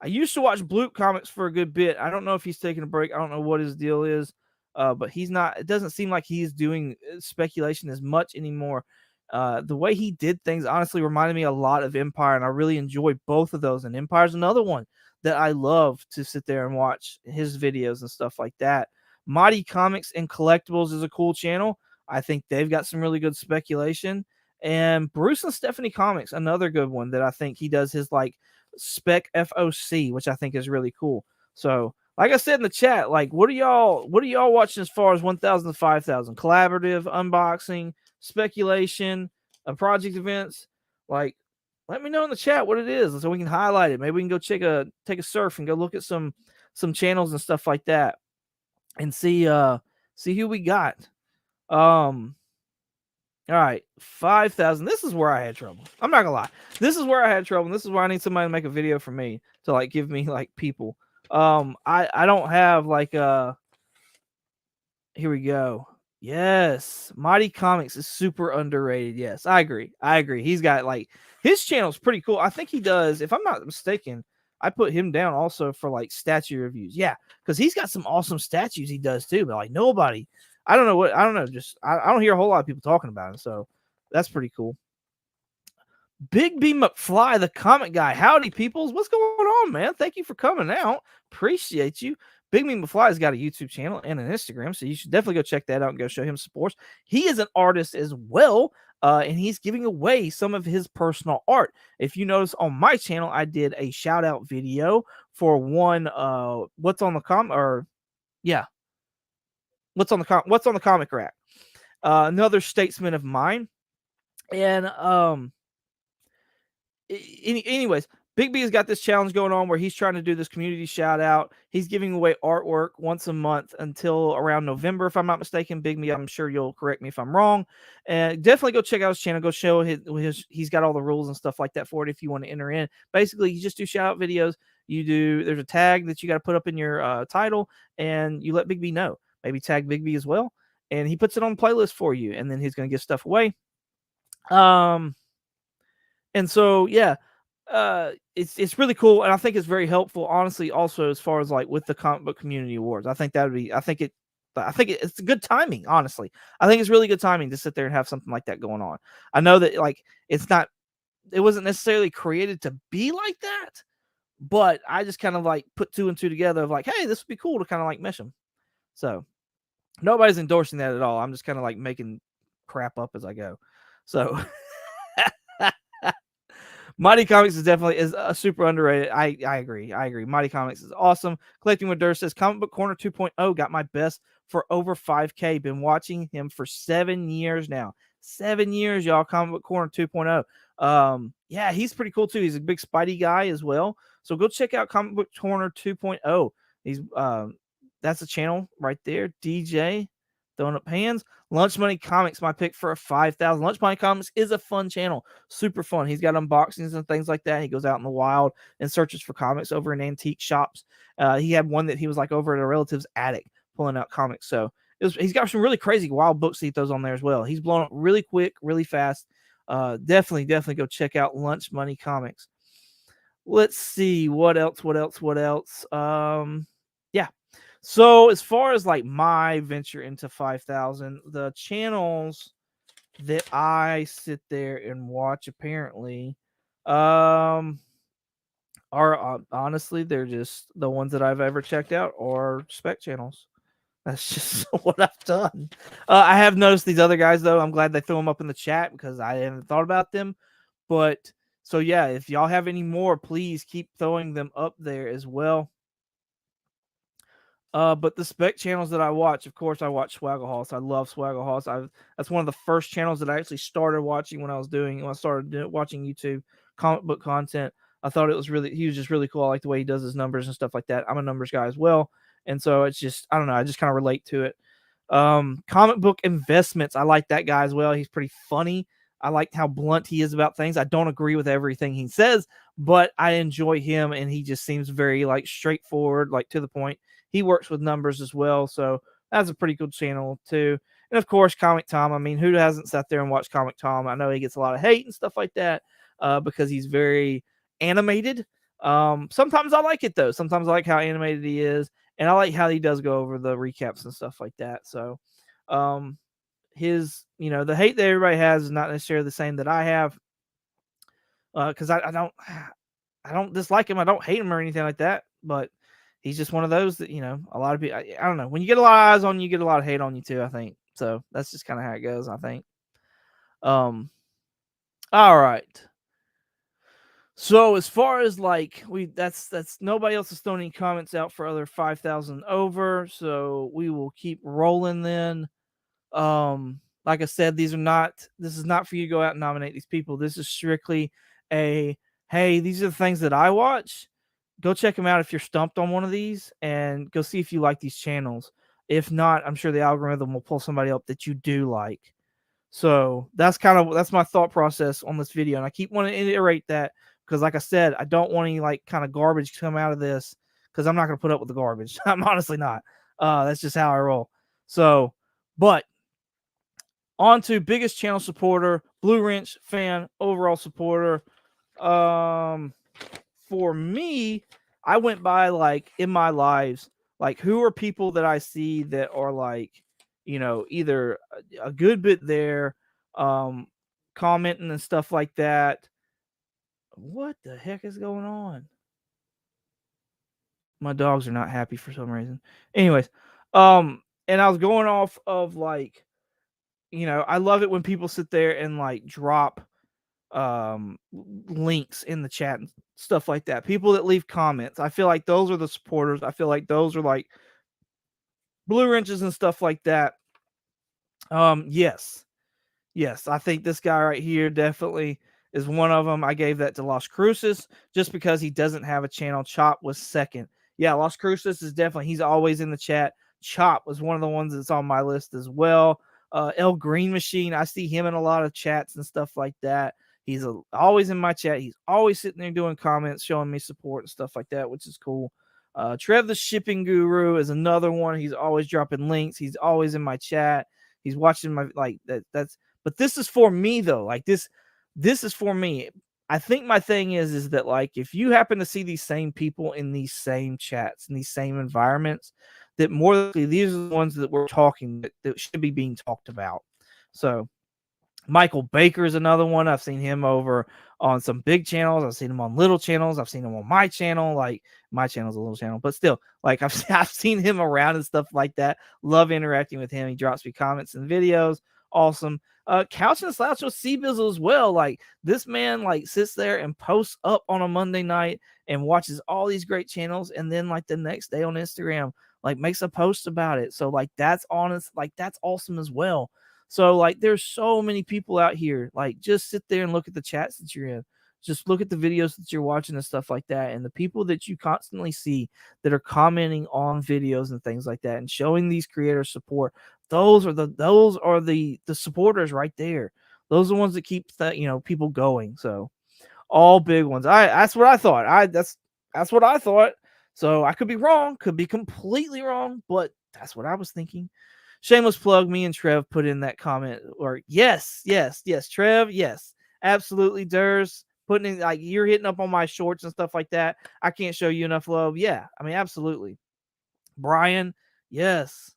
used to watch Bloop Comics for a good bit. I don't know if he's taking a break. I don't know what his deal is. But he's not, it doesn't seem like he's doing speculation as much anymore. The way he did things honestly reminded me a lot of Empire, and I really enjoy both of those. And Empire's another one that I love to sit there and watch his videos and stuff like that. Mighty Comics and Collectibles is a cool channel. I think they've got some really good speculation. And Bruce and Stephanie Comics, another good one that I think he does his like spec FOC, which I think is really cool. So, like I said in the chat, like what are y'all watching as far as 1,000 to 5,000 collaborative unboxing, speculation, project events? Like, let me know in the chat what it is, so we can highlight it. Maybe we can go take a surf and go look at some channels and stuff like that, and see who we got. All right, 5,000. This is where I had trouble. I'm not gonna lie. This is where I had trouble. And this is where I need somebody to make a video for me to like give me like people. I don't have like here we go. Yes, Mighty Comics is super underrated. Yes, I agree. He's got like his channel's pretty cool. I think he does, if I'm not mistaken, I put him down also for like statue reviews. Yeah, because he's got some awesome statues he does too, but like nobody, I don't know. Just I don't hear a whole lot of people talking about it, so that's pretty cool. Big B McFly, the comic guy. Howdy, peoples. What's going on, man? Thank you for coming out. Appreciate you. Big B McFly's got a YouTube channel and an Instagram, so you should definitely go check that out and go show him support. He is an artist as well, and he's giving away some of his personal art. If you notice on my channel, I did a shout out video for one. What's on the what's on the comic rack? Another statesman of mine, and anyways, Big B has got this challenge going on where he's trying to do this community shout out. He's giving away artwork once a month until around November, if I'm not mistaken. Big B, I'm sure you'll correct me if I'm wrong. And definitely go check out his channel. Go show he's got all the rules and stuff like that for it if you want to enter in. Basically, you just do shout out videos. There's a tag that you got to put up in your title, and you let Big B know. Maybe tag Big B as well, and he puts it on playlist for you, and then he's going to give stuff away. And so, yeah, it's really cool, and I think it's very helpful, honestly. Also, as far as like with the comic book community awards, I think it's good timing. Honestly, I think it's really good timing to sit there and have something like that going on. I know that like it wasn't necessarily created to be like that, but I just kind of like put two and two together of like, hey, this would be cool to kind of like mesh them. So nobody's endorsing that at all. I'm just kind of like making crap up as I go. So. Mighty Comics is definitely a super underrated. I agree. Mighty Comics is awesome. Collecting with Durst says Comic Book Corner 2.0 got my best for over 5K. Been watching him for 7 years now. 7 years, y'all. Comic Book Corner 2.0. Yeah, he's pretty cool too. He's a big Spidey guy as well. So go check out Comic Book Corner 2.0. He's that's a channel right there. DJ throwing up hands. Lunch Money Comics, my pick for a 5,000. Lunch Money Comics is a fun channel. Super fun. He's got unboxings and things like that. He goes out in the wild and searches for comics over in antique shops. He had one that he was like over at a relative's attic pulling out comics. So he's got some really crazy wild books he throws on there as well. He's blown up really quick, really fast. Definitely go check out Lunch Money Comics. Let's see what else. Yeah. So as far as like my venture into 5,000, the channels that I sit there and watch apparently are honestly, they're just the ones that I've ever checked out are spec channels. That's just what I've done. I have noticed these other guys though. I'm glad they threw them up in the chat because I haven't thought about them. But so yeah, if y'all have any more, please keep throwing them up there as well. But the spec channels that I watch, of course, I watch Swaggle I love Swaggle That's one of the first channels that I actually started watching when I started watching YouTube comic book content. I thought he was just really cool. I like the way he does his numbers and stuff like that. I'm a numbers guy as well. And so it's just, I don't know, I just kind of relate to it. Comic book investments, I like that guy as well. He's pretty funny. I like how blunt he is about things. I don't agree with everything he says, but I enjoy him, and he just seems very like straightforward, like to the point. He works with numbers as well, so that's a pretty good channel too. And of course, Comic Tom. I mean, who hasn't sat there and watched Comic Tom? I know he gets a lot of hate and stuff like that because he's very animated. Sometimes I like it though. Sometimes I like how animated he is, and I like how he does go over the recaps and stuff like that. So, the hate that everybody has is not necessarily the same that I have, because I don't dislike him. I don't hate him or anything like that, but he's just one of those that, a lot of people, I don't know. When you get a lot of eyes on you, you get a lot of hate on you too, I think. So that's just kind of how it goes, I think. All right. So as far as like that's nobody else has thrown any comments out for other 5,000 over, so we will keep rolling then. Like I said, this is not for you to go out and nominate these people. This is strictly a hey, these are the things that I watch. Go check them out if you're stumped on one of these and go see if you like these channels. If not, I'm sure the algorithm will pull somebody up that you do like. So that's my thought process on this video. And I keep wanting to iterate that because like I said, I don't want any like kind of garbage to come out of this because I'm not gonna put up with the garbage. I'm honestly not. That's just how I roll. So, but on to biggest channel supporter, Blue Wrench fan, overall supporter. Um, for me, I went by like in my lives, like who are people that I see that are like, either a good bit there, um, commenting and stuff like that. What the heck is going on? My dogs are not happy for some reason. Anyways, and I was going off of like, I love it when people sit there and like drop links in the chat and stuff like that. People that leave comments. I feel like those are the supporters. I feel like those are like blue wrenches and stuff like that. Yes. Yes, I think this guy right here definitely is one of them. I gave that to Las Cruces just because he doesn't have a channel. Chop was second. Yeah, Las Cruces is definitely, he's always in the chat. Chop was one of the ones that's on my list as well. El Green Machine, I see him in a lot of chats and stuff like that. He's always in my chat. He's always sitting there doing comments, showing me support and stuff like that, which is cool. Trev the Shipping Guru is another one. He's always dropping links. He's always in my chat. He's watching my like that. But this is for me though. Like this is for me. I think my thing is that like if you happen to see these same people in these same chats in these same environments, that more likely these are the ones that we're talking that should be being talked about. So Michael Baker is another one. I've seen him over on some big channels. I've seen him on little channels. I've seen him on my channel. Like my channel's a little channel, but still, like I've seen him around and stuff like that. Love interacting with him. He drops me comments and videos. Awesome. Couch and Slouch with C-Bizzle as well. Like this man like sits there and posts up on a Monday night and watches all these great channels, and then like the next day on Instagram, like makes a post about it. So like that's honest, like that's awesome as well. So like there's so many people out here. Like just sit there and look at the chats that you're in. Just look at the videos that you're watching and stuff like that. And the people that you constantly see that are commenting on videos and things like that and showing these creators support, those are the supporters right there. Those are the ones that keep people going. So all big ones. That's what I thought. That's what I thought. So I could be wrong, could be completely wrong, but that's what I was thinking. Shameless plug, me and Trev put in that comment, or yes, Trev, yes, absolutely, Durs, putting in like you're hitting up on my shorts and stuff like that. I can't show you enough love. Yeah, I mean, absolutely. Brian, yes.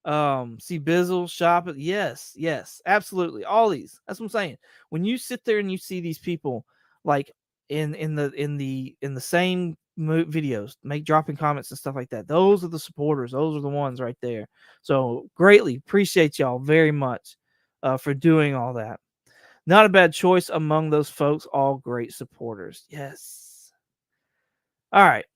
See Bizzle, shop it. Yes, absolutely. All these. That's what I'm saying. When you sit there and you see these people like in the same videos, make dropping comments and stuff like that. Those are the supporters. Those are the ones right there. So greatly appreciate y'all very much for doing all that. Not a bad choice among those folks. All great supporters. Yes. All right.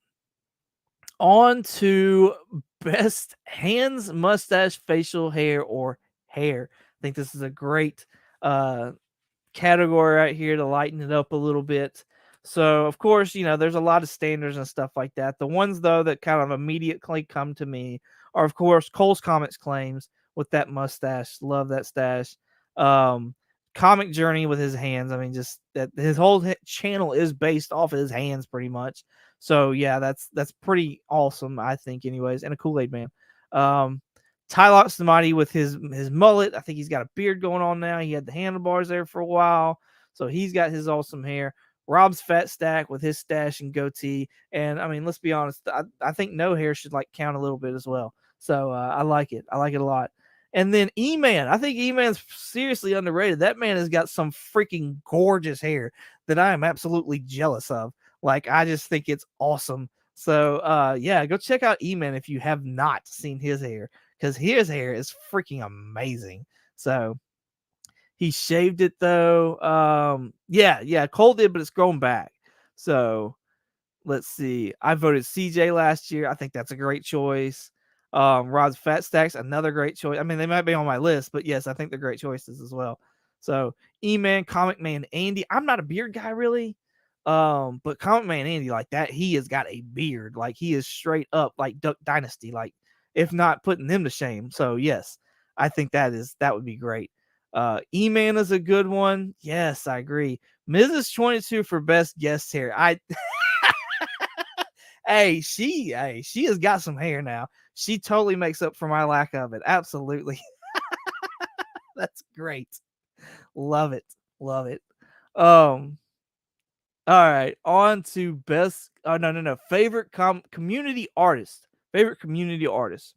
On to best hands, mustache, facial hair, or hair. I think this is a great category right here to lighten it up a little bit. So, of course, there's a lot of standards and stuff like that. The ones, though, that kind of immediately come to me are, of course, Cole's Comics Claims with that mustache. Love that stash. Comic Journey with his hands. I mean, just that his whole channel is based off of his hands pretty much. So, yeah, that's pretty awesome, I think, anyways. And a Kool-Aid Man. Tylox the Mighty with his mullet. I think he's got a beard going on now. He had the handlebars there for a while. So he's got his awesome hair. Rob's Fat Stack with his stash and goatee. And I mean, let's be honest. I think no hair should like count a little bit as well. So I like it. I like it a lot. And then E-Man. I think E-Man's seriously underrated. That man has got some freaking gorgeous hair that I am absolutely jealous of. Like, I just think it's awesome. So yeah, go check out E-Man if you have not seen his hair, because his hair is freaking amazing. So He shaved it though. Yeah, Cole did, but it's grown back. So let's see. I voted CJ last year. I think that's a great choice. Rod's Fat Stacks, another great choice. I mean, they might be on my list, but yes, I think they're great choices as well. So E-Man, Comic Man, Andy. I'm not a beard guy really. But Comic Man Andy, like that, he has got a beard. Like he is straight up like Duck Dynasty, like if not putting them to shame. So yes, I think that would be great. E-Man is a good one. Yes, I agree. Mrs. 22 for best guest hair. She has got some hair now. She totally makes up for my lack of it. Absolutely. That's great. Love it. Love it. All right, on to best no. Favorite community artist. Favorite community artist.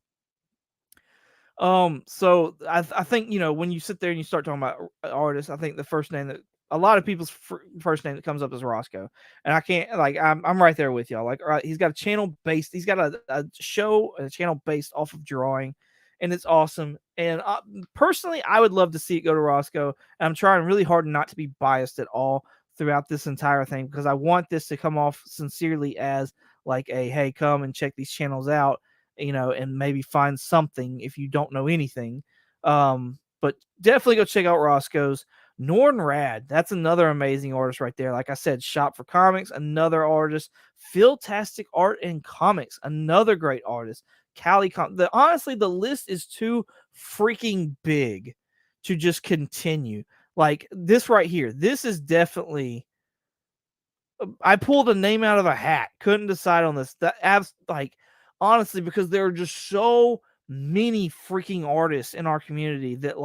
So I think, when you sit there and you start talking about artists, I think the first name that a lot of people's first name that comes up is Roscoe, and I can't I'm right there with y'all. Like, right, he's got a channel based, he's got a show, a channel based off of drawing, and it's awesome. And personally, I would love to see it go to Roscoe. And I'm trying really hard not to be biased at all throughout this entire thing because I want this to come off sincerely as like a hey, come and check these channels out, and maybe find something if you don't know anything. But definitely go check out Roscoe's. Norn Rad, that's another amazing artist right there. Like I said, Shop for Comics, another artist. Philtastic Art and Comics, another great artist. Honestly, the list is too freaking big to just continue. Like this right here, this is definitely. I pulled a name out of a hat. Couldn't decide on this. Honestly, because there are just so many freaking artists in our community that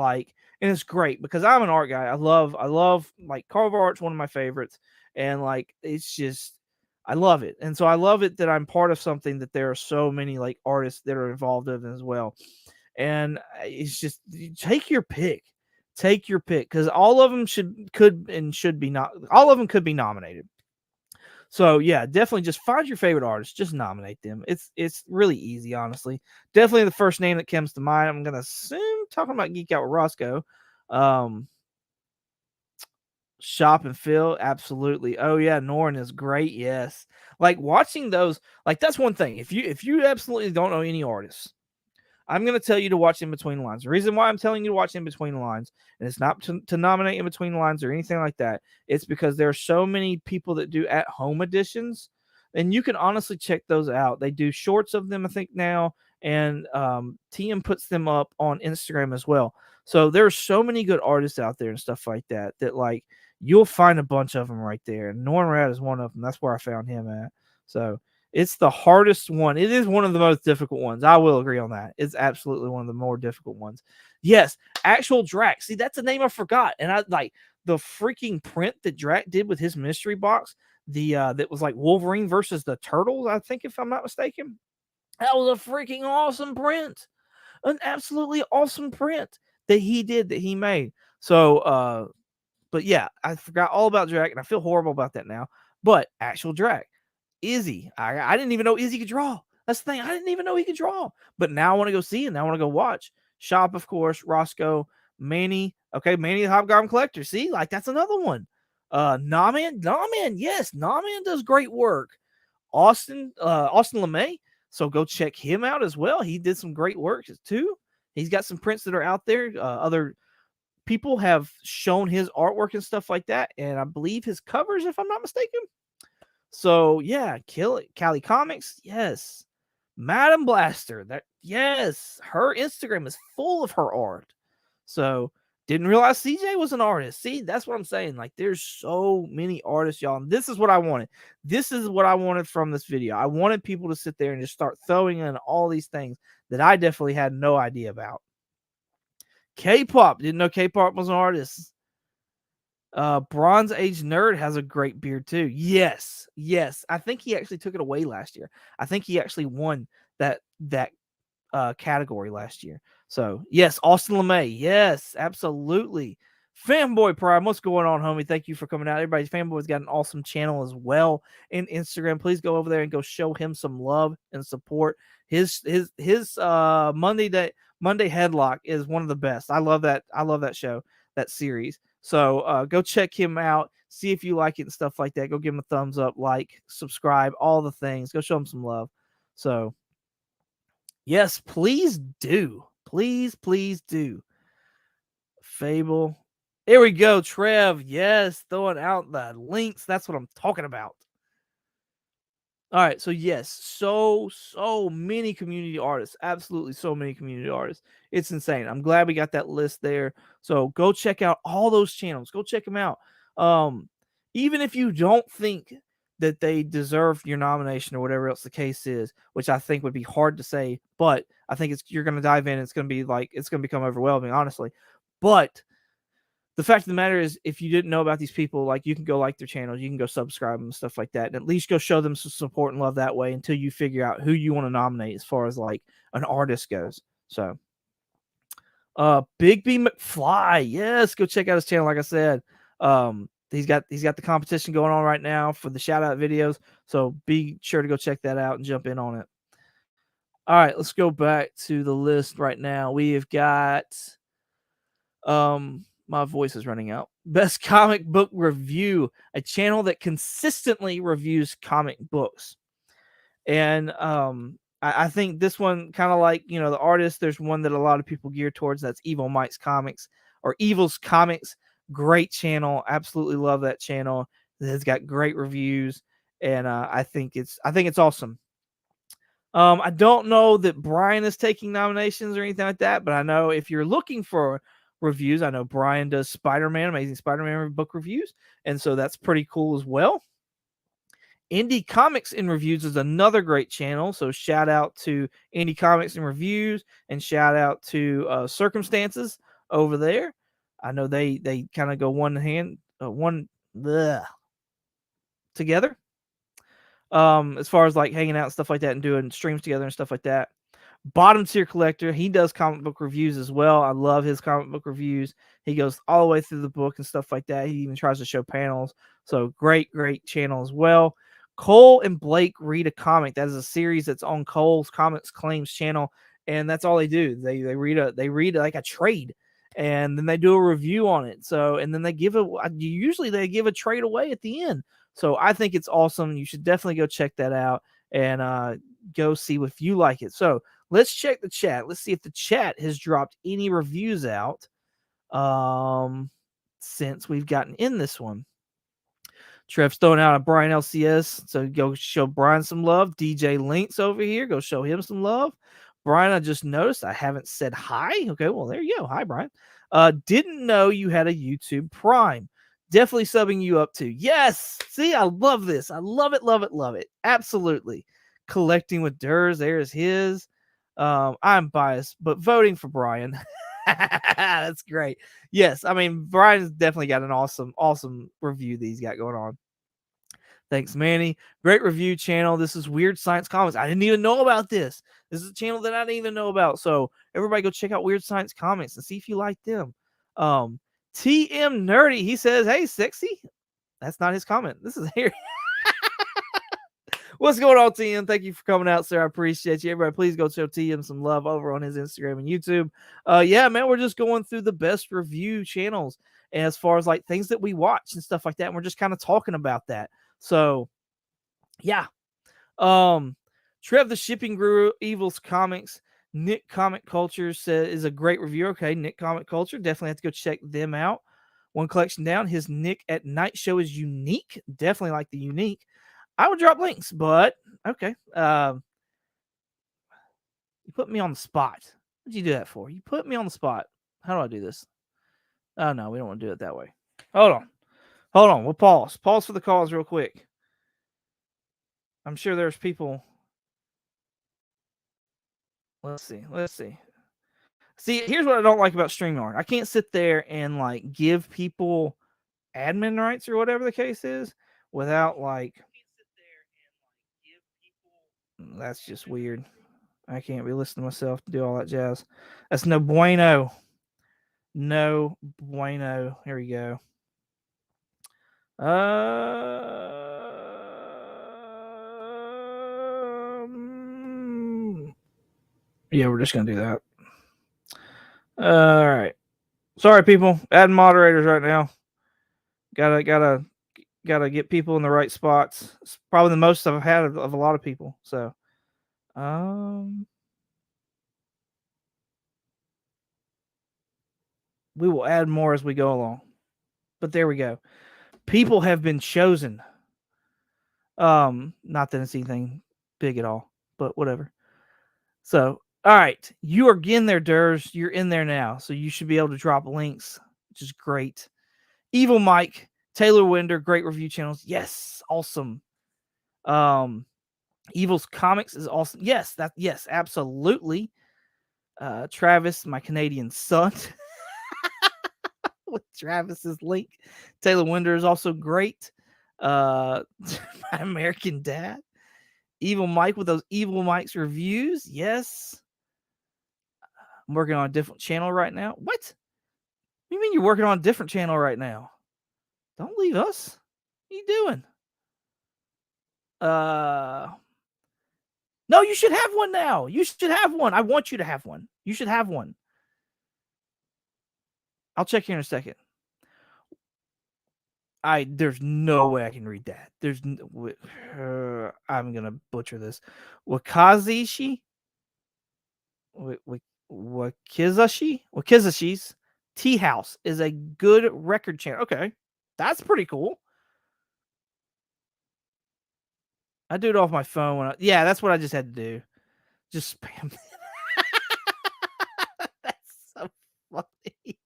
and it's great because I'm an art guy. I love like cover art's one of my favorites, and it's just I love it, and so I love it that I'm part of something that there are so many like artists that are involved in as well, and it's just take your pick, because all of them should be not all of them could be nominated. So yeah, definitely just find your favorite artist, just nominate them. It's really easy, honestly. Definitely the first name that comes to mind. I'm gonna assume talking about Geek Out with Roscoe. Shop and Phil, absolutely. Oh yeah, Norn is great. Yes, like watching those. Like that's one thing. If you absolutely don't know any artists, I'm going to tell you to watch In Between Lines. The reason why I'm telling you to watch In Between Lines, and it's not to nominate In Between Lines or anything like that, it's because there are so many people that do at-home editions, and you can honestly check those out. They do shorts of them, I think, now, and TM puts them up on Instagram as well. So there's so many good artists out there and stuff like that you'll find a bunch of them right there. And Norm Rad is one of them. That's where I found him at. So it's the hardest one. It is one of the most difficult ones. I will agree on that. It's absolutely one of the more difficult ones. Yes, actual Drax. See, that's a name I forgot. And I like the freaking print that Drax did with his mystery box. That was like Wolverine versus the Turtles, I think, if I'm not mistaken. That was a freaking awesome print. An absolutely awesome print that he made. So but yeah, I forgot all about Drac, and I feel horrible about that now. But actual Drac. Izzy. I didn't even know Izzy could draw. That's the thing. I didn't even know he could draw. But now I want to go see and now I want to go watch. Shop, of course, Roscoe, Manny. Okay, Manny the Hobgoblin Collector. See, like that's another one. Naman, yes, Naman does great work. Austin LeMay. So go check him out as well. He did some great work too. He's got some prints that are out there. Other people have shown his artwork and stuff like that, and I believe his covers, if I'm not mistaken. So yeah, Cali Comics, yes. Madam Blaster, yes, her Instagram is full of her art. So didn't realize CJ was an artist. See, that's what I'm saying. Like, there's so many artists, y'all. And this is what I wanted. This is what I wanted from this video. I wanted people to sit there and just start throwing in all these things that I definitely had no idea about. K-pop, didn't know K-pop was an artist. Bronze Age Nerd has a great beard too. Yes. I think he actually took it away last year. I think he actually won that category last year. So yes, Austin LeMay. Yes, absolutely. Fanboy Prime, what's going on, homie? Thank you for coming out. Everybody's Fanboy's got an awesome channel as well in Instagram. Please go over there and go show him some love and support. His Monday Headlock is one of the best. I love that. I love that show. that series. So go check him out, see if you like it and stuff like that. Go give him a thumbs up, like, subscribe, all the things. Go show him some love. So yes, please do. Please do. Fable. Here we go, Trev. Yes, throwing out the links. That's what I'm talking about. All right, so yes, so many community artists, absolutely so many community artists. It's insane. I'm glad we got that list there. So go check out all those channels. Go check them out. Even if you don't think that they deserve your nomination or whatever else the case is, which I think would be hard to say, but I think you're going to dive in. It's going to be like it's going to become overwhelming, honestly. But the fact of the matter is, if you didn't know about these people, like, you can go like their channels, you can go subscribe them and stuff like that, and at least go show them some support and love that way until you figure out who you want to nominate as far as like an artist goes. So, Big B McFly, yes, go check out his channel. Like I said, he's got the competition going on right now for the shout out videos, so be sure to go check that out and jump in on it. All right, let's go back to the list right now. We have got my voice is running out. Best comic book review, a channel that consistently reviews comic books. And I think this one, kind of like, you know, the artist, there's one that a lot of people gear towards. That's Evil Mike's Comics, or Evil's Comics. Great channel. Absolutely love that channel. It's got great reviews, and I think it's awesome. I don't know that Brian is taking nominations or anything like that, but I know if you're looking for reviews, I know Brian does Spider-Man, Amazing Spider-Man book reviews, and so that's pretty cool as well. Indie Comics and Reviews is another great channel, so shout out to Indie Comics and Reviews, and shout out to Circumstances over there. I know they kind of go together. As far as like hanging out and stuff like that and doing streams together and stuff like that. Bottom Tier Collector, he does comic book reviews as well. I love his comic book reviews. He goes all the way through the book and stuff like that. He even tries to show panels. So great channel as well. Cole and Blake Read a Comic. That is a series that's on Cole's Comics Claims channel, and that's all they do. They read like a trade, and then they do a review on it. So, and then they give a trade away at the end. So I think it's awesome. You should definitely go check that out and go see if you like it. So let's check the chat. Let's see if the chat has dropped any reviews out since we've gotten in this one. Trev's throwing out a Brian LCS, so go show Brian some love. DJ Links over here, go show him some love. Brian, I just noticed I haven't said hi. Okay, well, there you go. Hi, Brian. Didn't know you had a YouTube Prime. Definitely subbing you up too. Yes. See, I love this. I love it. Absolutely. Collecting with Durs. There's his. I'm biased, but voting for Brian. That's great. Yes, I mean, Brian's definitely got an awesome review that he's got going on. Thanks, Manny. Great review channel. This is Weird Science Comics. I didn't even know about this. This is a channel that I didn't even know about. So everybody go check out Weird Science Comics and see if you like them. TM Nerdy, he says, hey, sexy. That's not his comment. This is here. What's going on, TM? Thank you for coming out, sir. I appreciate you. Everybody, please go show TM some love over on his Instagram and YouTube. Yeah, man, we're just going through the best review channels as far as like things that we watch and stuff like that. And we're just kind of talking about that. So, yeah. Trev the Shipping Guru, Evil's Comics, Nick Comic Culture says is a great review. Okay, Nick Comic Culture, definitely have to go check them out. One collection down, his Nick at Night show is unique. Definitely like the unique. I would drop links, but okay. You put me on the spot. What'd you do that for? You put me on the spot. How do I do this? Oh no, we don't want to do it that way. Hold on. We'll pause. Pause for the calls real quick. I'm sure there's people. Let's see. See, here's what I don't like about StreamYard. I can't sit there and like give people admin rights or whatever the case is without like. That's just weird. I can't be listening to myself to do all that jazz. That's no bueno. No bueno. Here we go. Yeah, we're just gonna do that. All right. Sorry, people. Adding moderators right now. Gotta get people in the right spots. It's probably the most I've had of a lot of people. So, um, we will add more as we go along. But there we go. People have been chosen. Not that it's anything big at all, but whatever. So, all right, you are in there, Durs. You're in there now, so you should be able to drop links, which is great. Evil Mike, Taylor Winder, great review channels. Yes, awesome. Evil's Comics is awesome. Yes, absolutely. Travis, my Canadian son, with Travis's link. Taylor Winder is also great. My American Dad. Evil Mike with those Evil Mike's reviews. Yes. I'm working on a different channel right now. What? What do you mean you're working on a different channel right now? Don't leave us. What are you doing? No, you should have one now. You should have one. I want you to have one. You should have one. I'll check here in a second. There's no way I can read that. I'm gonna butcher this. Wakazishi, Wakizashi's Tea House is a good record channel. Okay, that's pretty cool. I do it off my phone yeah, that's what I just had to do. Just spam. That's so funny.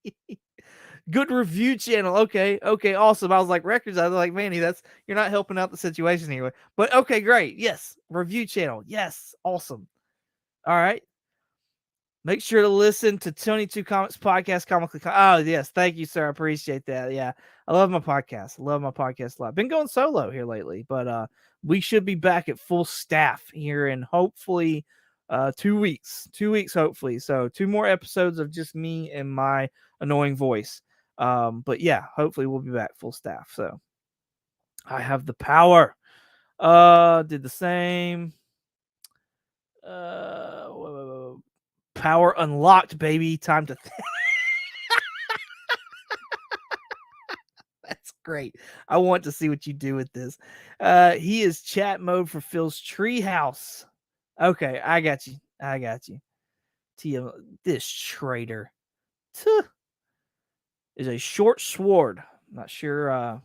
Good review channel. Okay, awesome. I was like records. I was like, Manny, you're not helping out the situation here. But okay, great. Yes, review channel. Yes, awesome. All right. Make sure to listen to 22 Comics Podcast. Oh, yes. Thank you, sir. I appreciate that. Yeah. I love my podcast. I love my podcast a lot. Been going solo here lately, but we should be back at full staff here in hopefully 2 weeks. 2 weeks, hopefully. So 2 more episodes of just me and my annoying voice. But yeah, hopefully we'll be back full staff. So I have the power. Did the same. Power unlocked, baby. Time to. That's great. I want to see what you do with this. He is chat mode for Phil's treehouse. Okay, I got you. TM, this traitor. Tuh, is a short sword. Not sure.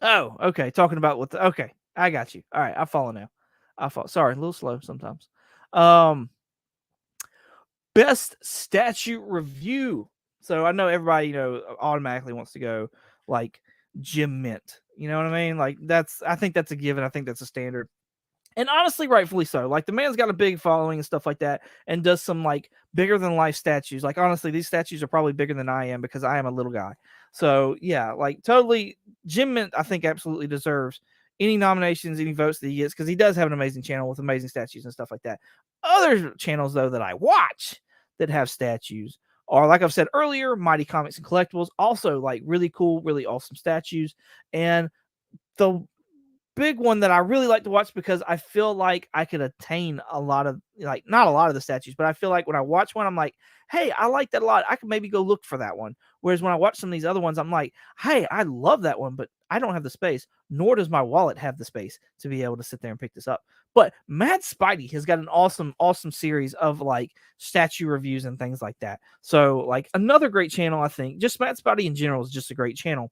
Oh, okay. Talking about what okay. I got you. All right, I follow now. Sorry, a little slow sometimes. Best statue review. So I know everybody, automatically wants to go like Jim Mint. You know what I mean? Like I think that's a given. I think that's a standard. And honestly, rightfully so. Like the man's got a big following and stuff like that, and does some like bigger than life statues. Like honestly, these statues are probably bigger than I am because I am a little guy. So yeah, like totally, Jim Mint I think absolutely deserves any nominations, any votes that he gets because he does have an amazing channel with amazing statues and stuff like that. Other channels though that I watch that have statues are, like I've said earlier, Mighty Comics and Collectibles, also like really cool, really awesome statues, and the big one that I really like to watch because I feel like I could attain a lot of, like, not a lot of the statues, but I feel like when I watch one, I'm like, hey, I like that a lot. I could maybe go look for that one. Whereas when I watch some of these other ones, I'm like, hey, I love that one, but I don't have the space, nor does my wallet have the space to be able to sit there and pick this up. But Mad Spidey has got an awesome, awesome series of like statue reviews and things like that. So, like, another great channel, I think. Just Mad Spidey in general is just a great channel.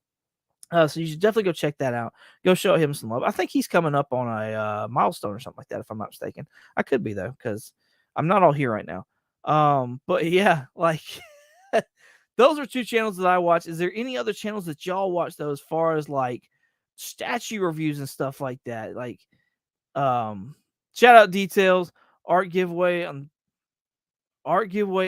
So you should definitely go check that out. Go show him some love. I think he's coming up on a milestone or something like that, if I'm not mistaken. I could be though, because I'm not all here right now. But yeah, like those are 2 channels that I watch. Is there any other channels that y'all watch though, as far as like statue reviews and stuff like that? Like, shout out details, art giveaway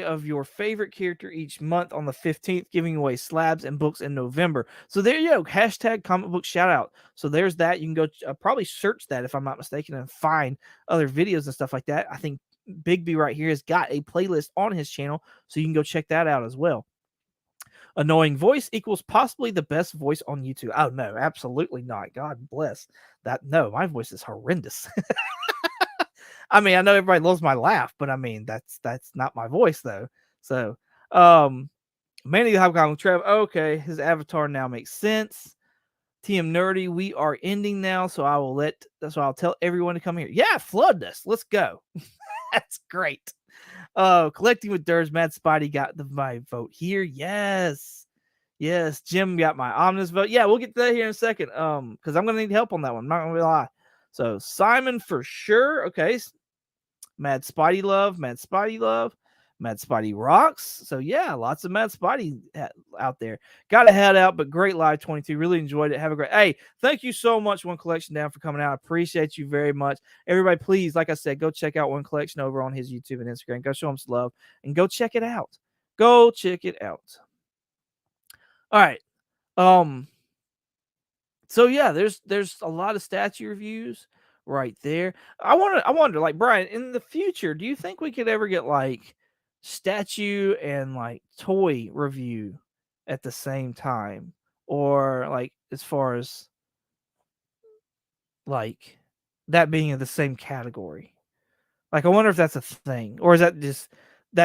of your favorite character each month on the 15th, giving away slabs and books in November. So there you go. Hashtag comic book shout out. So there's that. You can go probably search that, if I'm not mistaken, and find other videos and stuff like that. I think Big B right here has got a playlist on his channel, so you can go check that out as well. Annoying voice equals possibly the best voice on YouTube. Oh no, absolutely not. God bless that. No, my voice is horrendous. I mean, I know everybody loves my laugh, but I mean, that's not my voice though. So, Manny the Hobgoblin Trev. Okay, his avatar now makes sense. TM Nerdy, we are ending now, so I'll tell everyone to come here. Yeah, flood us. Let's go. That's great. Collecting with Durs, Mad Spidey got my vote here. Yes. Yes, Jim got my omnibus vote. Yeah, we'll get to that here in a second. Because I'm gonna need help on that one. I'm not gonna lie. So Simon for sure. Okay. Mad Spidey love, Mad Spidey love, Mad Spidey rocks. So yeah, lots of Mad Spidey out there. Got to head out, but great live 23. Really enjoyed it. Have a great. Hey, thank you so much, One Collection Down, for coming out. I appreciate you very much. Everybody, please, like I said, go check out One Collection over on his YouTube and Instagram. Go show him some love and go check it out. Go check it out. All right. So yeah, there's a lot of statue reviews right there. I wonder, like, Brian, in the future, do you think we could ever get like statue and like toy review at the same time? Or like as far as like that being in the same category? Like I wonder if that's a thing. Or is that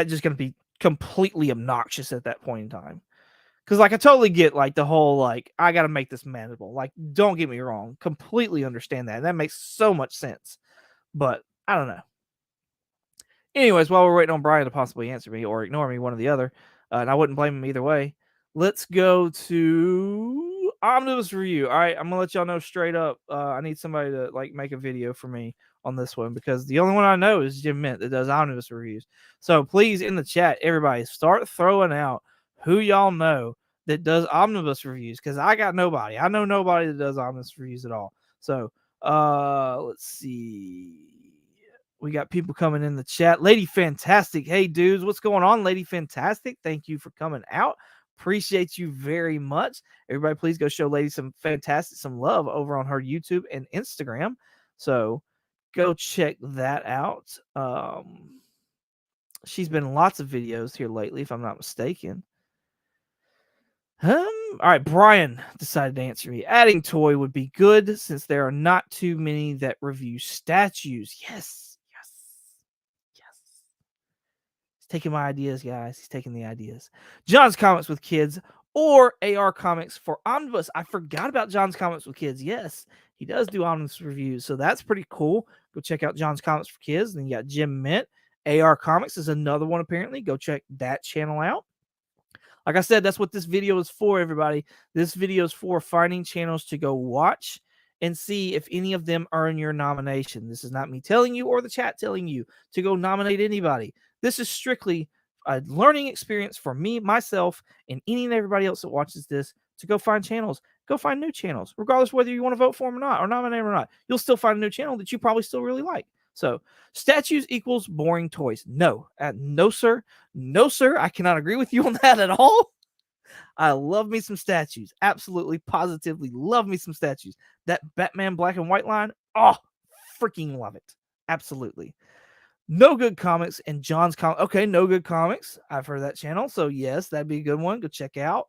just gonna be completely obnoxious at that point in time? Because like I totally get like the whole like I got to make this manageable. Like don't get me wrong, completely understand that. That makes so much sense. But I don't know. Anyways, while we're waiting on Brian to possibly answer me or ignore me, one or the other, and I wouldn't blame him either way. Let's go to omnibus review. All right, I'm gonna let y'all know straight up. I need somebody to like make a video for me on this one because the only one I know is Jim Mint that does omnibus reviews. So please in the chat, everybody start throwing out who y'all know that does omnibus reviews because I got nobody. I know nobody that does omnibus reviews at all. So let's see. We got people coming in the chat. Lady Fantastic. Hey, dudes, what's going on, Lady Fantastic? Thank you for coming out. Appreciate you very much. Everybody, please go show Lady some Fantastic some love over on her YouTube and Instagram. So go check that out. She's been in lots of videos here lately, if I'm not mistaken. All right, Brian decided to answer me. Adding toy would be good since there are not too many that review statues. Yes. He's taking my ideas, guys. He's taking the ideas. John's Comics with Kids or AR Comics for Omnibus. I forgot about John's Comics with Kids. Yes, he does do Omnibus reviews, so that's pretty cool. Go check out John's Comics for Kids. Then you got Jim Mint. AR Comics is another one, apparently. Go check that channel out. Like I said, that's what this video is for, everybody. This video is for finding channels to go watch and see if any of them earn your nomination. This is not me telling you or the chat telling you to go nominate anybody. This is strictly a learning experience for me, myself, and any and everybody else that watches this to go find channels. Go find new channels, regardless whether you want to vote for them or not, or nominate them or not. You'll still find a new channel that you probably still really like. So, statues equals boring toys. No, no, sir. No, sir. I cannot agree with you on that at all. I love me some statues. Absolutely, positively love me some statues. That Batman black and white line, oh, freaking love it. Absolutely. No Good Comics and John's Comics. Okay, No Good Comics. I've heard that channel. So, yes, that'd be a good one. Go check out.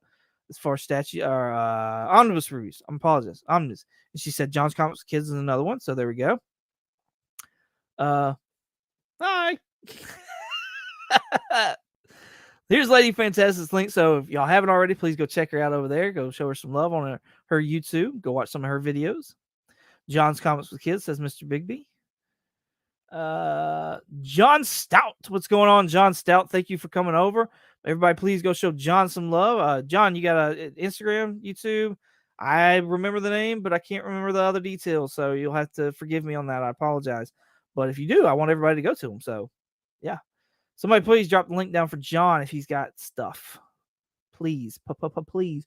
As far as statue or omnibus reviews. I apologize. Omnibus. And she said John's Comics Kids is another one. So there we go. Hi. Here's Lady Fantastic's link. So if y'all haven't already, please go check her out over there. Go show her some love on her YouTube. Go watch some of her videos. John's Comics with Kids, says Mr. Bigby. John Stout. What's going on, John Stout? Thank you for coming over. Everybody, please go show John some love. John, you got a Instagram, YouTube? I remember the name, but I can't remember the other details. So you'll have to forgive me on that. I apologize. But if you do, I want everybody to go to him. So, yeah. Somebody please drop the link down for John if he's got stuff. Please, please,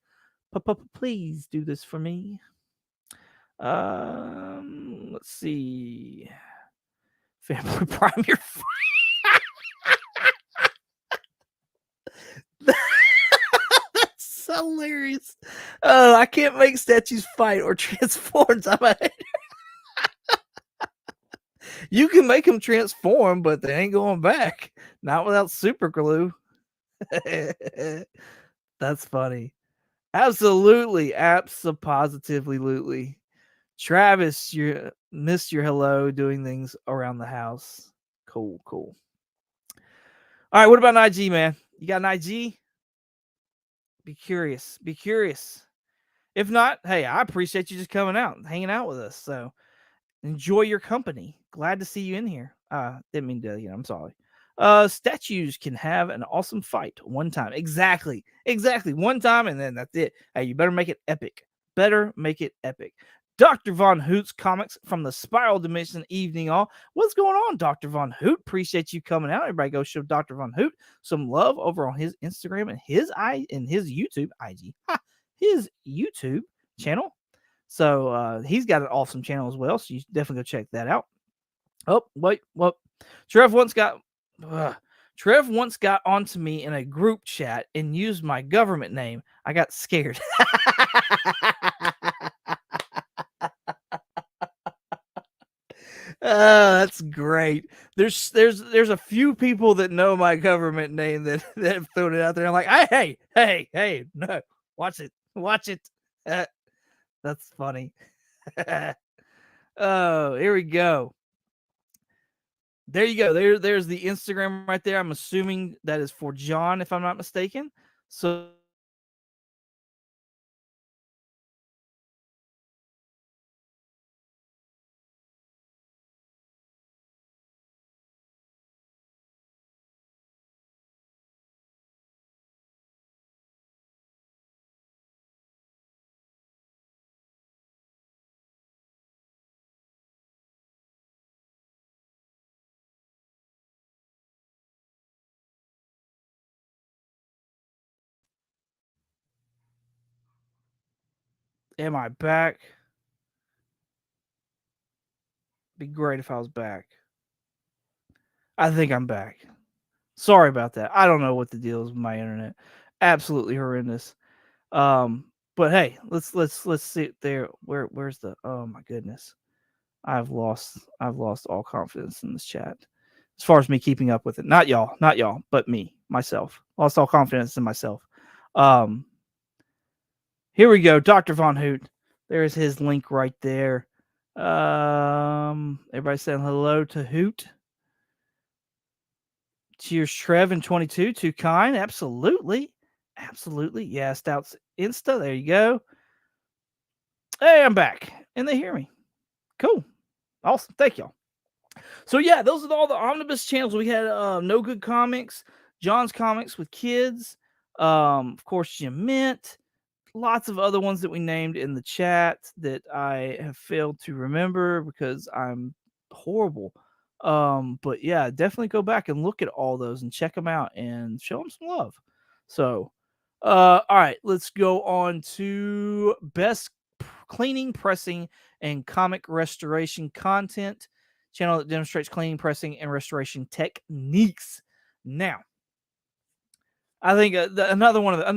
please do this for me. Let's see. Family Prime, you're free. That's hilarious. Oh, I can't make statues fight or transform. I'm a hater. You can make them transform, but they ain't going back. Not without super glue. That's funny. Absolutely. Absolutely. Travis, you missed your hello doing things around the house. Cool. All right, what about an IG, man? You got an IG? Be curious. Be curious. If not, hey, I appreciate you just coming out and hanging out with us. So enjoy your company. Glad to see you in here. Didn't mean to, I'm sorry. Statues can have an awesome fight one time. Exactly. Exactly. One time and then that's it. Hey, you better make it epic. Better make it epic. Dr. Von Hoot's comics from the Spiral Dimension Evening All. What's going on, Dr. Von Hoot? Appreciate you coming out. Everybody go show Dr. Von Hoot some love over on his Instagram and his YouTube IG. His YouTube channel. So he's got an awesome channel as well. So you definitely go check that out. Oh, wait, what? Trev once got onto me in a group chat and used my government name. I got scared. That's great. There's a few people that know my government name that have thrown it out there. I'm like, hey, no, watch it. That's funny. Oh, here we go. There you go. There's the Instagram right there. I'm assuming that is for John, if I'm not mistaken. So am I back? Be great if I was back. I think I'm back. Sorry about that. I don't know what the deal is with my internet. Absolutely horrendous. But hey, let's see it there. Where's the oh my goodness. I've lost all confidence in this chat. As far as me keeping up with it. Not y'all, but me, myself. Lost all confidence in myself. Here we go. Dr. Von Hoot. There's his link right there. Everybody saying hello to Hoot. Cheers, Trev and 22. Too kind. Absolutely. Yeah, Stouts Insta. There you go. Hey, I'm back. And they hear me. Cool. Awesome. Thank y'all. So yeah, those are all the omnibus channels. We had No Good Comics, John's Comics with Kids, of course, Jim Mint, lots of other ones that we named in the chat that I have failed to remember because I'm horrible. But yeah, definitely go back and look at all those and check them out and show them some love. So, all right, let's go on to best cleaning, pressing, and comic restoration content channel that demonstrates cleaning, pressing, and restoration techniques. Now, I think another one of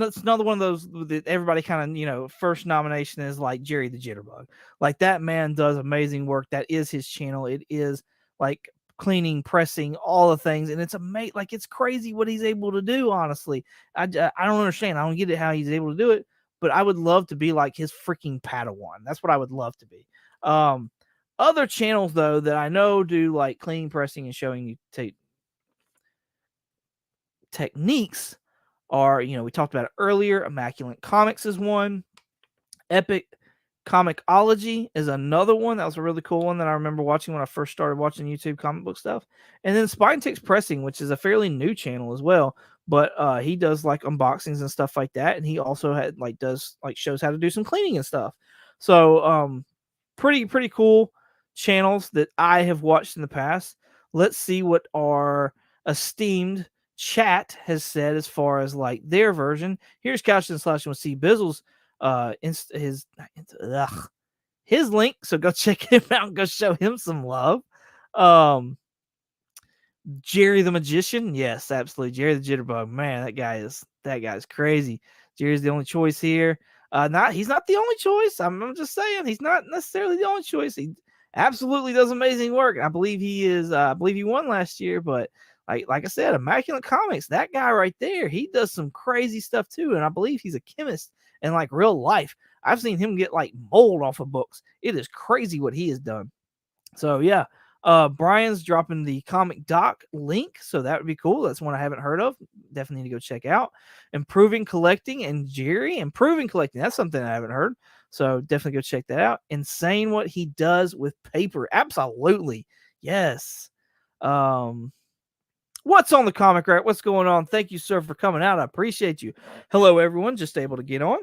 those that everybody kind of first nomination is like Jerry the Jitterbug. Like that man does amazing work. That is his channel. It is like cleaning, pressing, all the things, and it's amazing. Like it's crazy what he's able to do. Honestly, I don't understand. I don't get it how he's able to do it. But I would love to be like his freaking Padawan. That's what I would love to be. Other channels though that I know do like cleaning, pressing, and showing you techniques are, we talked about it earlier. Immaculate Comics is one. Epic Comicology is another one. That was a really cool one that I remember watching when I first started watching YouTube comic book stuff. And then Spine Ticks Pressing, which is a fairly new channel as well. But he does like unboxings and stuff like that. And he also shows how to do some cleaning and stuff. So pretty cool channels that I have watched in the past. Let's see what our esteemed chat has said as far as like their version. Here's Couch and Slashing with C Bizzle's his link. So go check him out and go show him some love. Jerry the Magician, yes, absolutely. Jerry the Jitterbug, man, that guy's crazy. Jerry's the only choice here. He's not the only choice. I'm just saying he's not necessarily the only choice. He absolutely does amazing work. I believe he is. I believe he won last year, but like I said, Immaculate Comics, that guy right there, he does some crazy stuff too. And I believe he's a chemist in like real life. I've seen him get like mold off of books. It is crazy what he has done. So yeah, Brian's dropping the comic doc link, so that would be cool. That's one I haven't heard of. Definitely need to go check out. Improving Collecting and Jerry. Improving Collecting. That's something I haven't heard. So definitely go check that out. Insane what he does with paper. Absolutely. Yes. What's on the comic rack? What's going on? Thank you, sir, for coming out. I appreciate you. Hello, everyone. Just able to get on.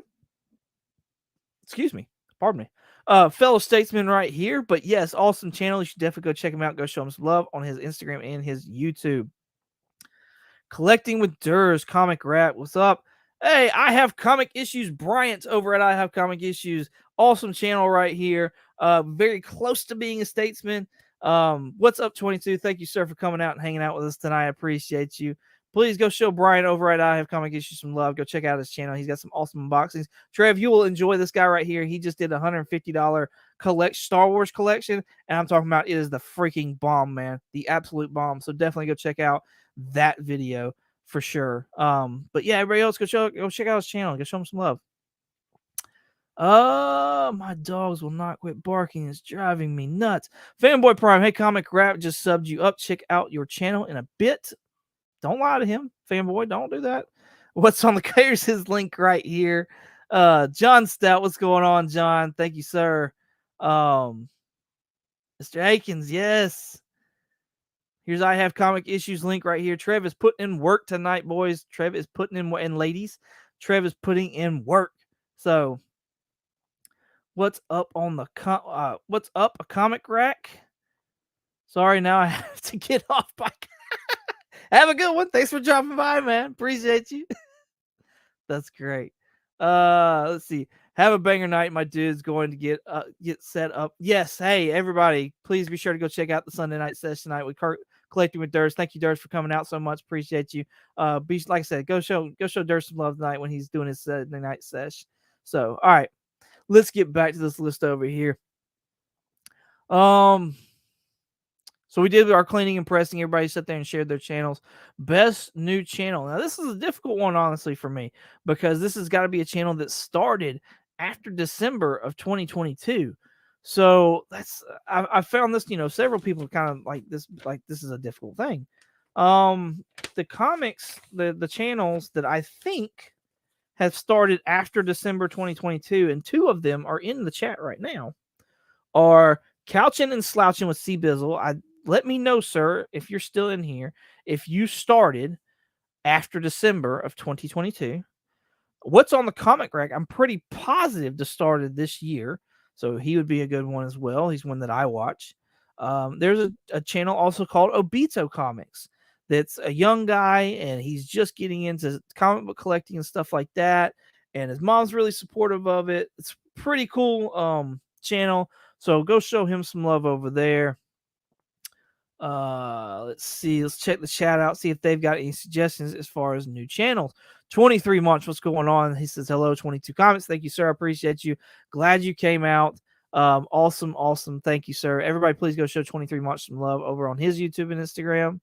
Excuse me. Pardon me. Fellow statesman right here. But yes, awesome channel. You should definitely go check him out. Go show him some love on his Instagram and his YouTube. Collecting with Durs, comic rat. What's up? Hey, I have comic issues. Bryant's over at I Have Comic Issues. Awesome channel right here. Very close to being a statesman. What's up, 22? Thank you, sir, for coming out and hanging out with us tonight. I appreciate you. Please go show Brian over at I Have Comic Issues some love. Go check out his channel. He's got some awesome unboxings. Trev, you will enjoy this guy right here. He just did a $150 Star Wars collection, and I'm talking about it is the freaking bomb, man. The absolute bomb. So definitely go check out that video for sure. But yeah, everybody else go check out his channel. Go show him some love. My dogs will not quit barking. It's driving me nuts. Fanboy Prime, hey, Comic Rap just subbed you up. Check out your channel in a bit. Don't lie to him, Fanboy. Don't do that. What's on the Here's his link right here. John Stout, what's going on, John? Thank you, sir. Mr. Akins, yes. Here's I Have Comic Issues link right here. Trev is putting in work tonight, boys. Trev is putting in, and ladies, Trev is putting in work. So, what's up on the what's up, a comic rack? Sorry, now I have to get off by. Have a good one. Thanks for dropping by, man. Appreciate you. That's great. Let's see. Have a banger night. My dude's going to get set up. Yes. Hey, everybody, please be sure to go check out the Sunday night session tonight with Collecting with Durs. Thank you, Durs, for coming out so much. Appreciate you. Like I said, go show Durs some love tonight when he's doing his Sunday night sesh. So, all right, let's get back to this list over here. So we did our cleaning and pressing. Everybody sat there and shared their channels. Best new channel. Now, this is a difficult one, honestly, for me, because this has got to be a channel that started after December of 2022. So that's I found this, several people kind of like this is a difficult thing. The comics, the channels that I think have started after December 2022, and two of them are in the chat right now, are Couching and Slouching with C Bizzle. Let me know, sir, if you're still in here, if you started after December of 2022. What's on the comic rack? I'm pretty positive to started this year, so he would be a good one as well. He's one that I watch. There's a channel also called Obito Comics. That's a young guy, and he's just getting into comic book collecting and stuff like that. And his mom's really supportive of it. It's a pretty cool channel. So go show him some love over there. Let's see. Let's check the chat out, see if they've got any suggestions as far as new channels. 23 Munch, what's going on? He says, hello, 22 comments. Thank you, sir. I appreciate you. Glad you came out. Awesome. Thank you, sir. Everybody, please go show 23 Munch some love over on his YouTube and Instagram.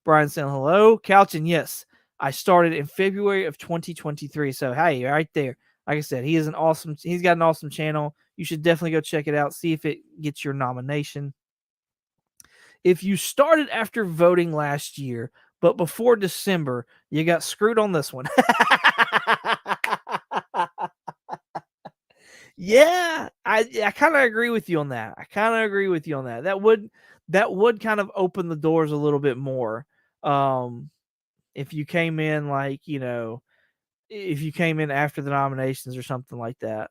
Brian saying hello. Couchin, yes. I started in February of 2023. So, hey, right there. Like I said, he's got an awesome channel. You should definitely go check it out. See if it gets your nomination. If you started after voting last year, but before December, you got screwed on this one. Yeah, I kind of agree with you on that. That would kind of open the doors a little bit more. If you came in if you came in after the nominations or something like that.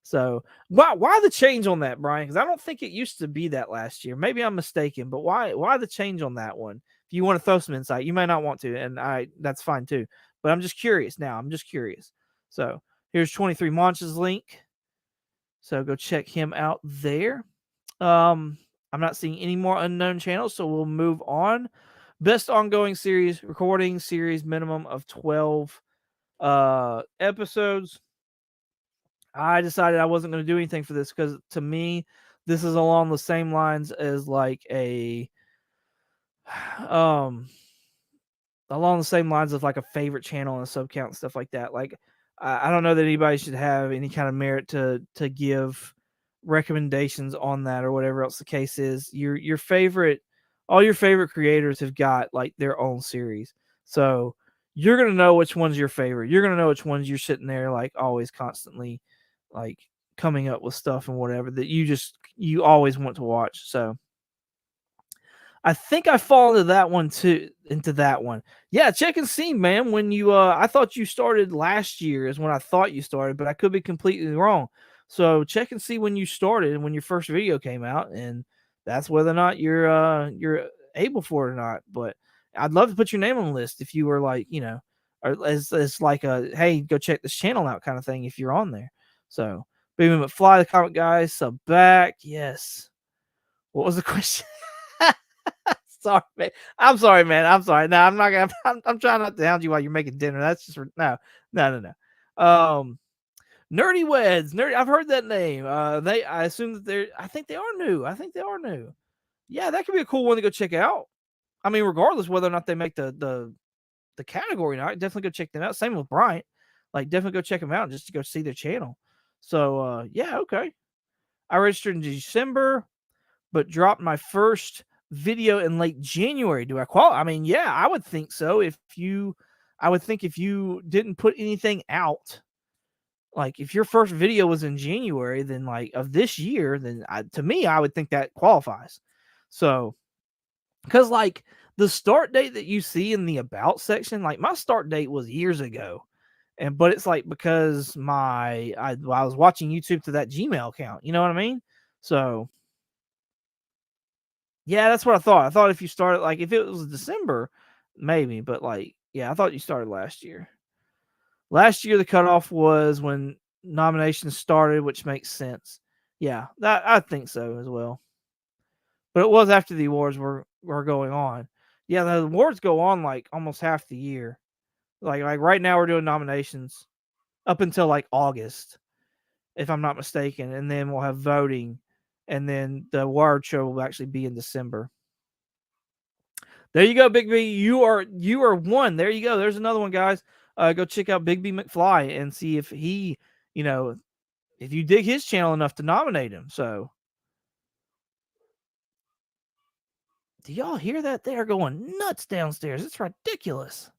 So why the change on that, Brian? Because I don't think it used to be that last year. Maybe I'm mistaken, but why the change on that one? If you want to throw some insight, you may not want to, and that's fine too. But I'm just curious now. So here's 23 Monch's link. So go check him out there. I'm not seeing any more unknown channels, so we'll move on. Best ongoing series, recording series, minimum of 12 episodes. I decided I wasn't going to do anything for this because to me, this is along the same lines as like a along the same lines of like a favorite channel and a sub count and stuff like that. Like I don't know that anybody should have any kind of merit to give recommendations on that or whatever else the case is. Your favorite, all your favorite creators have got like their own series, so you're gonna know which one's your favorite. You're gonna know which ones you're sitting there like always constantly like coming up with stuff and whatever that you always want to watch. So I think I fall into that one too. Into that one, yeah. Check and see, man. When you, I thought you started last year is when I thought you started, but I could be completely wrong. So check and see when you started and when your first video came out, and that's whether or not you're able for it or not. But I'd love to put your name on the list if you were like, or as like a hey, go check this channel out kind of thing if you're on there. So Baby McFly, the comic guy, sub back, yes. What was the question? Sorry, man. I'm sorry, man. I'm sorry. No, I'm not gonna. I'm trying not to hound you while you're making dinner. That's just no. Nerdy Weds. Nerdy. I've heard that name. I assume that they're. I think they are new. Yeah, that could be a cool one to go check out. I mean, regardless whether or not they make the category, or not, definitely go check them out. Same with Bryant. Like, definitely go check them out just to go see their channel. So, yeah, okay. I registered in December, but dropped my first video in late January. Do I qualify? I mean, yeah, I would think so. I would think if you didn't put anything out, like if your first video was in January, then like of this year, then to me, I would think that qualifies. So, because like the start date that you see in the about section, like my start date was years ago. But it's like because I was watching YouTube to that Gmail account. You know what I mean? So yeah, that's what I thought. I thought if you started like if it was December, maybe, but like yeah, I thought you started last year. Last year the cutoff was when nominations started, which makes sense. Yeah, that I think so as well. But it was after the awards were going on. Yeah, the awards go on like almost half the year. Like right now we're doing nominations up until like August, if I'm not mistaken, and then we'll have voting, and then the award show will actually be in December. There you go, Big B. You are one. There you go. There's another one, guys. Go check out Big B McFly and see if he, if you dig his channel enough to nominate him. So, do y'all hear that? They are going nuts downstairs. It's ridiculous.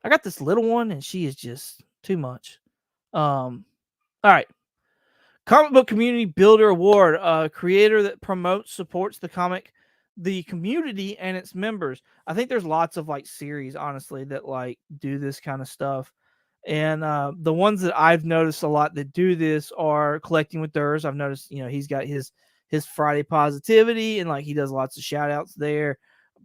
I got this little one, and she is just too much. All right. Comic Book Community Builder Award, a creator that promotes, supports the community and its members. I think there's lots of like series, honestly, that like do this kind of stuff. And the ones that I've noticed a lot that do this are Collecting with Durs. I've noticed, he's got his Friday Positivity, and like he does lots of shout outs there.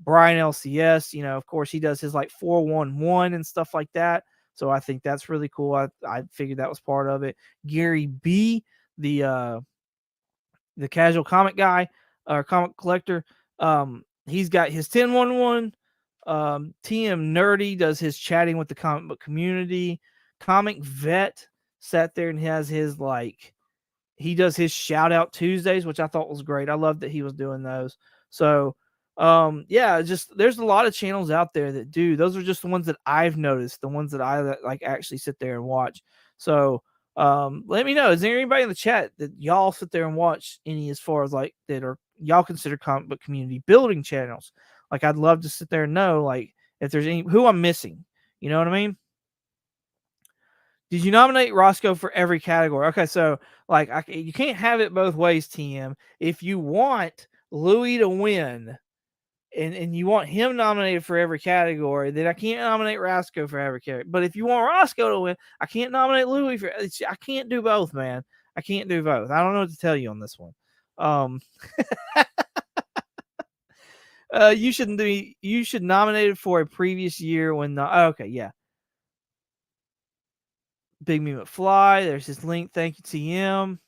Brian LCS, of course, he does his like 411 and stuff like that. So I think that's really cool. I figured that was part of it. Gary B, the casual comic guy or comic collector, he's got his 1011. TM Nerdy does his chatting with the comic book community. Comic Vet sat there and has his like he does his shout out Tuesdays, which I thought was great. I love that he was doing those. So yeah, just there's a lot of channels out there that do. Those are just the ones that I've noticed, the ones that I like actually sit there and watch. So let me know, is there anybody in the chat that y'all sit there and watch any as far as like that are y'all consider comic book community building channels? Like I'd love to sit there and know like if there's any who I'm missing. You know what I mean? Did you nominate Roscoe for every category? Okay, so like you can't have it both ways, TM. If you want Louis to win and you want him nominated for every category, then I can't nominate Roscoe for every category. But if you want Roscoe to win, I can't nominate Louis for. I can't do both, man. I can't do both. I don't know what to tell you on this one. You shouldn't be. You should nominate it for a previous year when the. Okay, yeah. Big Me McFly. There's his link. Thank you, TM.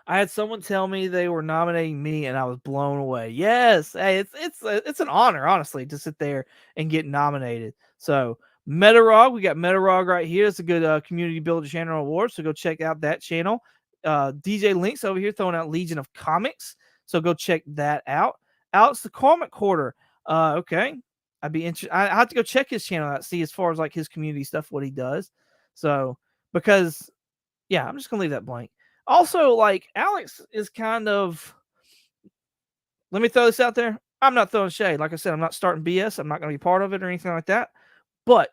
I had someone tell me they were nominating me, and I was blown away. Yes, hey, it's an honor, honestly, to sit there and get nominated. So Metarog, we got Metarog right here. It's a good community builder channel award. So go check out that channel. DJ Links over here throwing out Legion of Comics. So go check that out. Alex the Comic Quarter. Okay, I'd be interested. I have to go check his channel out, see as far as like his community stuff, what he does. So because yeah, I'm just gonna leave that blank. Also, like, Alex is kind of, let me throw this out there. I'm not throwing shade. Like I said, I'm not starting BS. I'm not going to be part of it or anything like that. But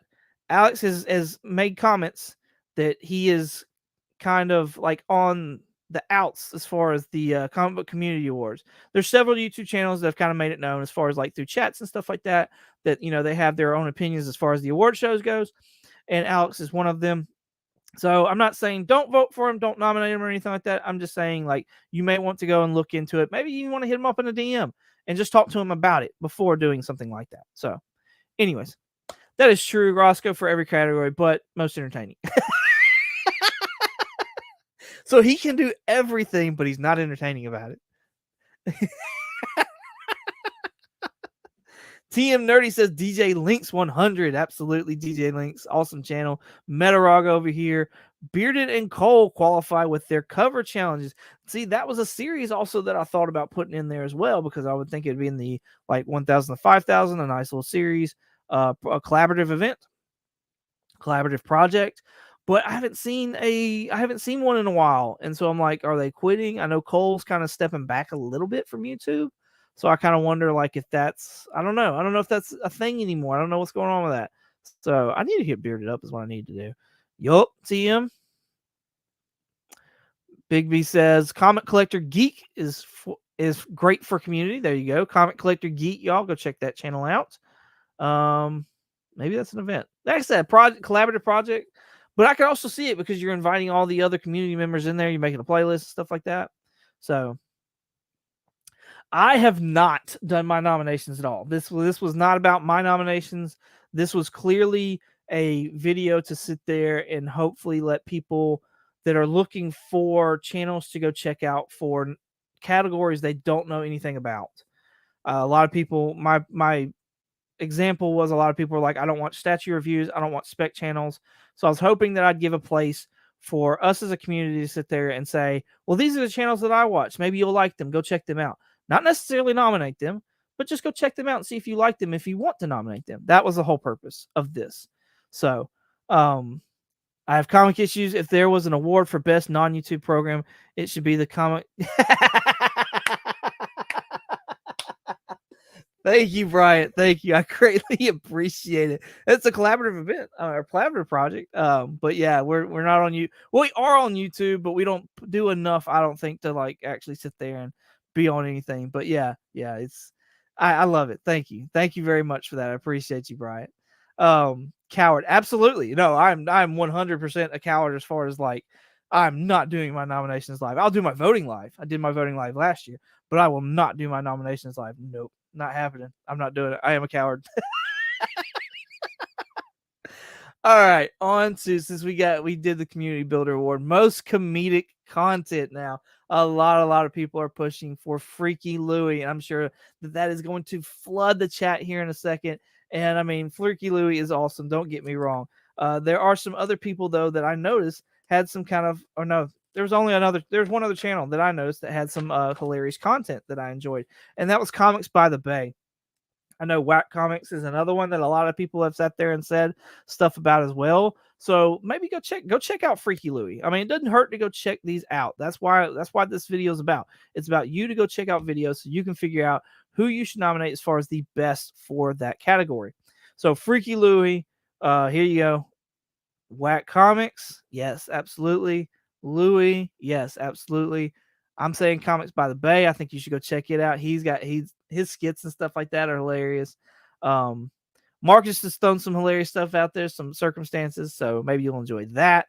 Alex has made comments that he is kind of like on the outs as far as the comic book community awards. There's several YouTube channels that have kind of made it known as far as like through chats and stuff like that, that, you know, they have their own opinions as far as the award shows goes. And Alex is one of them. So I'm not saying don't vote for him, don't nominate him or anything like that. I'm just saying, like, you may want to go and look into it. Maybe you want to hit him up in a DM and just talk to him about it before doing something like that. So, anyways, that is true, Roscoe, for every category, but most entertaining. So he can do everything, but he's not entertaining about it. TM Nerdy says DJ Links 100. Absolutely, DJ Links. Awesome channel. Metarog over here. Bearded and Cole qualify with their cover challenges. See, that was a series also that I thought about putting in there as well, because I would think it'd be in the like 1,000 to 5,000, a nice little series, a collaborative event, collaborative project. But I haven't seen one in a while, and so I'm like, are they quitting? I know Cole's kind of stepping back a little bit from YouTube. So I kind of wonder, like, if that's, I don't know if that's a thing anymore. I don't know what's going on with that. So I need to get bearded up is what I need to do. Yup, TM. Big B says Comic Collector Geek is great for community. There you go. Comic Collector Geek, y'all go check that channel out. Maybe that's an event. Like I said, collaborative project. But I can also see it because you're inviting all the other community members in there. You're making a playlist, stuff like that. So I have not done my nominations at all. This was not about my nominations. This was clearly a video to sit there and hopefully let people that are looking for channels to go check out for categories they don't know anything about. A lot of people, my example was, a lot of people were like, I don't want statue reviews, I don't want spec channels. So I was hoping that I'd give a place for us as a community to sit there and say, well, these are the channels that I watch. Maybe you'll like them. Go check them out. Not necessarily nominate them, but just go check them out and see if you like them, if you want to nominate them. That was the whole purpose of this. So I have comic issues. If there was an award for best non-YouTube program, it should be the comic. Thank you, Brian. Thank you. I greatly appreciate it. It's a collaborative event, or collaborative project. But yeah, we're not on you. Well, we are on YouTube, but we don't do enough, I don't think, to like actually sit there and be on anything. But yeah, it's I love it. Thank you. Thank you very much for that. I appreciate you, Brian. Coward. Absolutely. No, I'm 100% a coward as far as like, I'm not doing my nominations live. I'll do my voting live. I did my voting live last year, but I will not do my nominations live. Nope. Not happening. I'm not doing it. I am a coward. All right, on to, since we did the community builder award, most comedic content. Now a lot of people are pushing for Freaky Louie, and I'm sure that is going to flood the chat here in a second. And I mean, Freaky Louie is awesome, don't get me wrong. There are some other people though that I noticed had some kind of, or no, there's one other channel that I noticed that had some hilarious content that I enjoyed, and that was Comics by the Bay. I know Whack Comics is another one that a lot of people have sat there and said stuff about as well. So maybe go check out Freaky Louie. I mean, it doesn't hurt to go check these out. That's why this video is about. It's about you to go check out videos so you can figure out who you should nominate as far as the best for that category. So Freaky Louie, here you go. Whack Comics, yes, absolutely. Louie, yes, absolutely. I'm saying Comics by the Bay. I think you should go check it out. His skits and stuff like that are hilarious. Marcus has thrown some hilarious stuff out there, some circumstances, so maybe you'll enjoy that.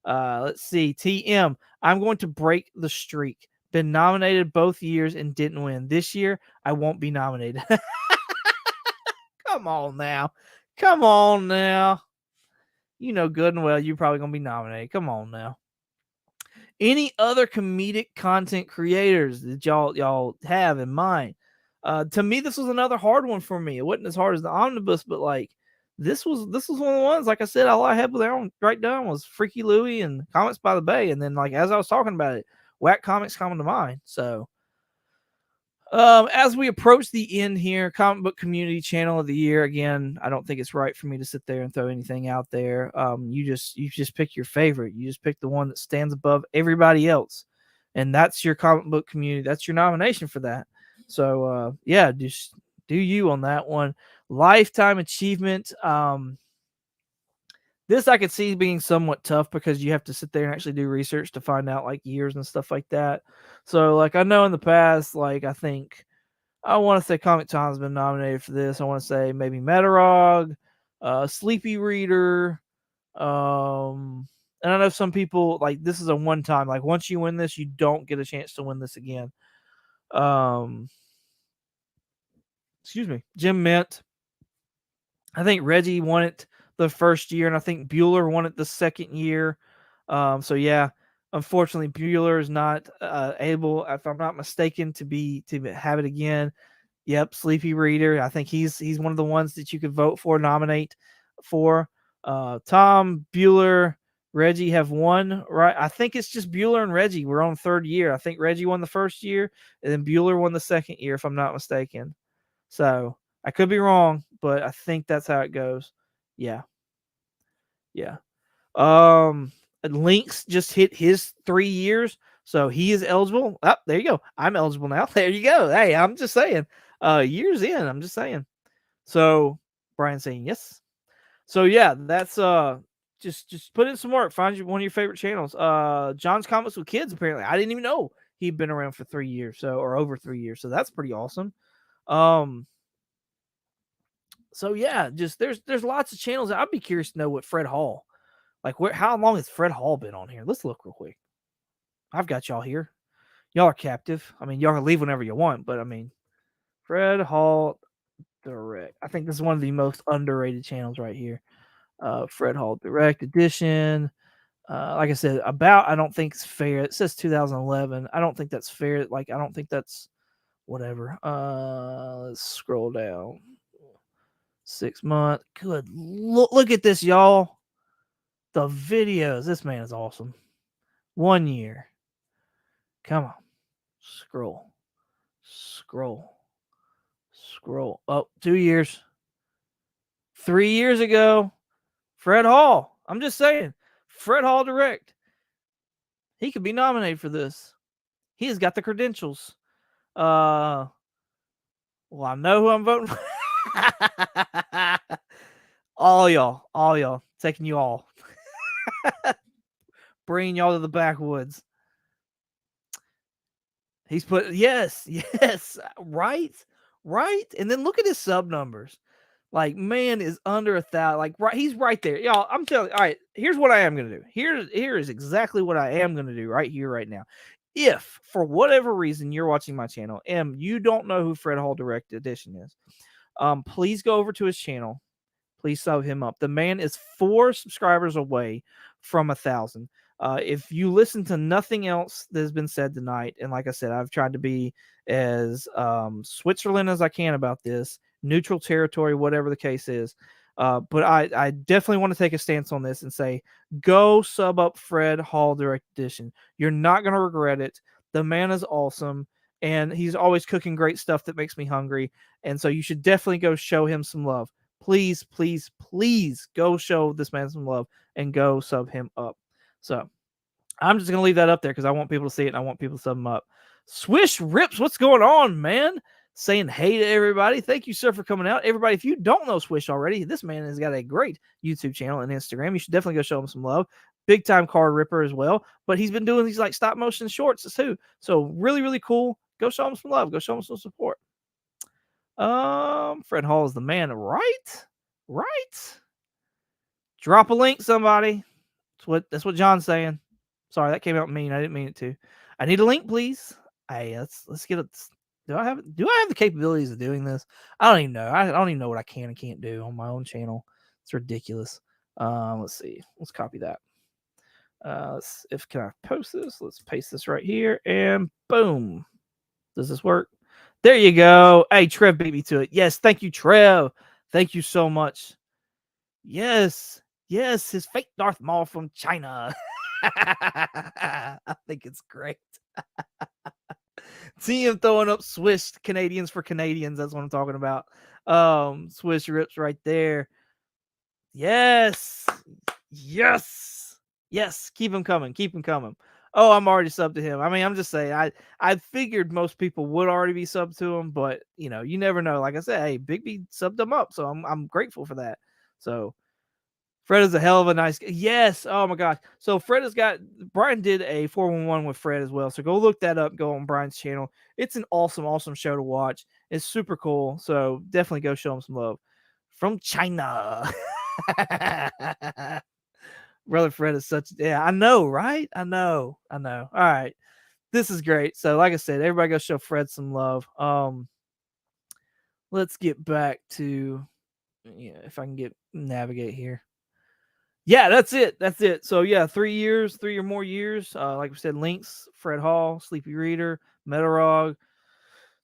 Let's see. TM, I'm going to break the streak. Been nominated both years and didn't win. This year, I won't be nominated. Come on now. You know good and well you're probably going to be nominated. Come on now. Any other comedic content creators that y'all have in mind? To me, this was another hard one for me. It wasn't as hard as the Omnibus, but like this was one of the ones. Like I said, all I had right down was Freaky Louie and Comics by the Bay, and then like as I was talking about it, Whack Comics coming to mind. So As we approach the end here, comic book community channel of the year. Again, I don't think it's right for me to sit there and throw anything out there. You just pick your favorite. You just pick the one that stands above everybody else, and that's your comic book community. That's your nomination for that. So yeah, just do you on that one. Lifetime achievement. This I could see being somewhat tough because you have to sit there and actually do research to find out like years and stuff like that. So like I know in the past, like I think I want to say Comic Time's been nominated for this. I want to say maybe Metarog, Sleepy Reader. And I know some people like this is a one time. Like once you win this, you don't get a chance to win this again. Um, excuse me, Jim Mint. I think Reggie won it the first year, and I think Bueller won it the second year. So yeah, unfortunately, Bueller is not able, if I'm not mistaken, to have it again. Yep, Sleepy Reader. I think he's one of the ones that you could vote for, nominate for. Tom, Bueller, Reggie have won, right? I think it's just Bueller and Reggie. We're on third year. I think Reggie won the first year, and then Bueller won the second year, if I'm not mistaken. So I could be wrong, but I think that's how it goes. Yeah, yeah. Links just hit his 3 years, so he is eligible. Oh, there you go. I'm eligible now. There you go. Hey, I'm just saying. Years in, I'm just saying. So Brian saying yes. So yeah, that's just put in some work. Find you one of your favorite channels. John's Comics with Kids. Apparently, I didn't even know he'd been around for 3 years, so or over 3 years. So that's pretty awesome. So yeah, just there's lots of channels. I'd be curious to know what Fred Hall, like how long has Fred Hall been on here? Let's look real quick. I've got y'all here. Y'all are captive. I mean, y'all can leave whenever you want, but I mean, Fred Hall Direct. I think this is one of the most underrated channels right here. Fred Hall Direct Edition. Like I said, I don't think it's fair. It says 2011. I don't think that's fair. Like I don't think that's whatever. Let's scroll down. 6 months. Good. Look at this, y'all. The videos. This man is awesome. 1 year. Come on. Scroll. Scroll. Scroll. Oh, 2 years. 3 years ago. Fred Hall. I'm just saying. Fred Hall Direct. He could be nominated for this. He has got the credentials. Well, I know who I'm voting for. All y'all. Taking you all. Bringing y'all to the backwoods. He's put yes, right. And then look at his sub numbers. Like man is under 1,000. Like right, he's right there, y'all. I'm telling you. All right, here's what I am gonna do. Here is exactly what I am gonna do right here, right now. If for whatever reason you're watching my channel and you don't know who Fred Hall Direct Edition is, please go over to his channel. Please sub him up. The man is 4 subscribers away from 1,000. If you listen to nothing else that has been said tonight, and like I said, I've tried to be as Switzerland as I can about this, neutral territory, whatever the case is. But I definitely want to take a stance on this and say, go sub up Fred Hall Direct Edition. You're not going to regret it. The man is awesome, and he's always cooking great stuff that makes me hungry. And so you should definitely go show him some love. Please, please, please go show this man some love and go sub him up. So I'm just going to leave that up there because I want people to see it and I want people to sub him up. Swish Rips, what's going on, man? Saying hey to everybody. Thank you, sir, for coming out. Everybody, if you don't know Swish already, this man has got a great YouTube channel and Instagram. You should definitely go show him some love. Big time card ripper as well. But he's been doing these like stop motion shorts too. So really, really cool. Go show him some love. Go show him some support. Fred Hall is the man, right? Right. Drop a link, somebody. That's what John's saying. Sorry, that came out mean. I didn't mean it to. I need a link, please. Hey, let's get it. Do I have the capabilities of doing this? I don't even know. I don't even know what I can and can't do on my own channel. It's ridiculous. Let's see. Let's copy that. Can I post this? Let's paste this right here and boom. Does this work? There you go. Hey, Trev beat me to it. Yes, thank you, Trev. Thank you so much. Yes, his fake Darth Maul from China. I think it's great. TM throwing up Swish Canadians for Canadians. That's what I'm talking about. Swish rips right there. Yes. Yes. Yes. Keep him coming. Keep him coming. Oh, I'm already subbed to him. I mean, I'm just saying, I figured most people would already be subbed to him, but you know, you never know. Like I said, hey, Big B subbed him up, so I'm grateful for that. So Fred is a hell of a nice guy. Yes. Oh my gosh. So Fred has got Brian did a 411 with Fred as well. So go look that up. Go on Brian's channel. It's an awesome, awesome show to watch. It's super cool. So definitely go show him some love. From China. Brother Fred is such, yeah, I know, right? I know. All right. This is great. So, like I said, everybody go show Fred some love. Let's get back to, yeah, if I can navigate here. Yeah, that's it. That's it. So yeah, 3 years, 3 or more years. Like we said, Lynx, Fred Hall, Sleepy Reader, Metarog,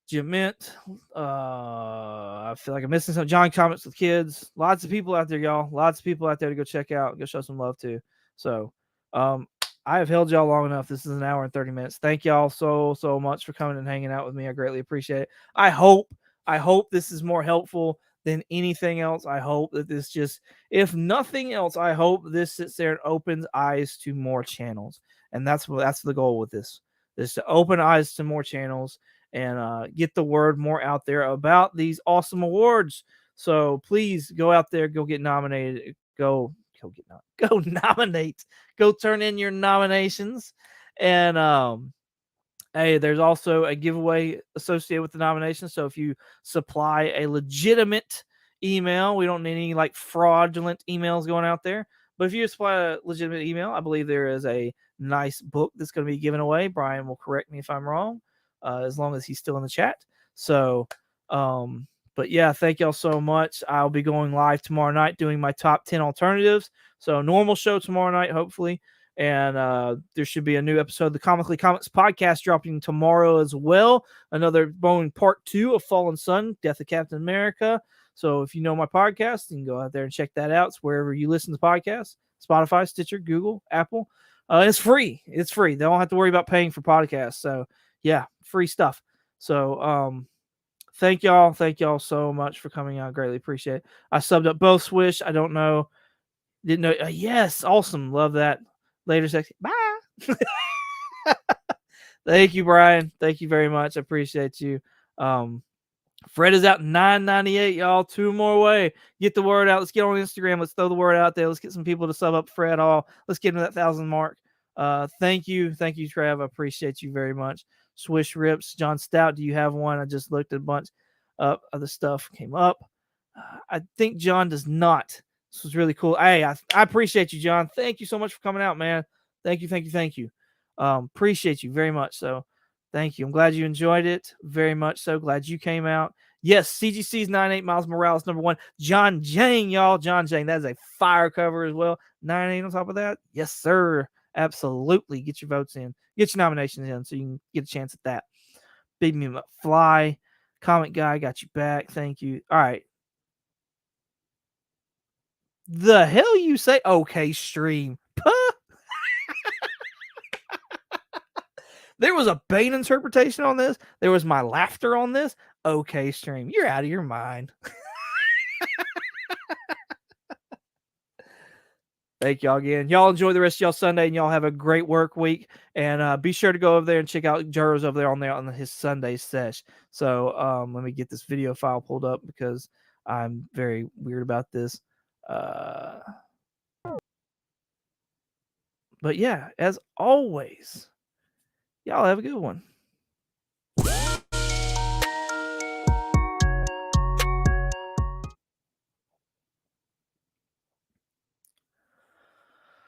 Jim Mint. I feel like I'm missing some. John Comments with Kids. Lots of people out there, y'all. Lots of people out there to go check out, go show some love to. So, I have held y'all long enough. This is an hour and 30 minutes. Thank y'all so much for coming and hanging out with me. I greatly appreciate it. I hope this is more helpful than anything else. I hope that this just, if nothing else, I hope this sits there and opens eyes to more channels. And that's the goal with this, is to open eyes to more channels and get the word more out there about these awesome awards. So please go out there, go get nominated, go nominate, go turn in your nominations. And hey, there's also a giveaway associated with the nomination. So if you supply a legitimate email, we don't need any like fraudulent emails going out there. But if you supply a legitimate email, I believe there is a nice book that's going to be given away. Brian will correct me if I'm wrong, as long as he's still in the chat. So, but yeah, thank y'all so much. I'll be going live tomorrow night doing my top 10 alternatives. So normal show tomorrow night, hopefully. And there should be a new episode of the Comically Comics podcast dropping tomorrow as well. Another Boeing Part 2 of Fallen Sun, Death of Captain America. So if you know my podcast, you can go out there and check that out. It's wherever you listen to podcasts, Spotify, Stitcher, Google, Apple. It's free. It's free. They don't have to worry about paying for podcasts. So yeah, free stuff. So thank y'all so much for coming out. Greatly appreciate it. I subbed up both Swish. I don't know. Didn't know. Yes, awesome. Love that. Later, sexy. Bye. Thank you, Brian. Thank you very much. I appreciate you. Fred is out $9.98, y'all. 2 more away. Get the word out. Let's get on Instagram. Let's throw the word out there. Let's get some people to sub up Fred Hall. Let's get him that 1,000 mark. Thank you, Trav. I appreciate you very much. Swish rips. John Stout, do you have one? I just looked at a bunch of the stuff came up. I think John does not. This was really cool. Hey, I appreciate you, John. Thank you so much for coming out, man. Thank you. Appreciate you very much. So thank you. I'm glad you enjoyed it. Very much so. Glad you came out. Yes, CGC's 98 Miles Morales #1. John Jang, y'all. John Jang. That is a fire cover as well. 98 on top of that. Yes, sir. Absolutely. Get your votes in. Get your nominations in so you can get a chance at that. Big Me Fly. Comic Guy got you back. Thank you. All right. The hell you say? Okay, stream. There was a Bane interpretation on this. There was my laughter on this. Okay, stream. You're out of your mind. Thank y'all again. Y'all enjoy the rest of y'all Sunday, and y'all have a great work week. And be sure to go over there and check out Juro's over there on his Sunday sesh. So let me get this video file pulled up because I'm very weird about this. But yeah, as always, y'all have a good one.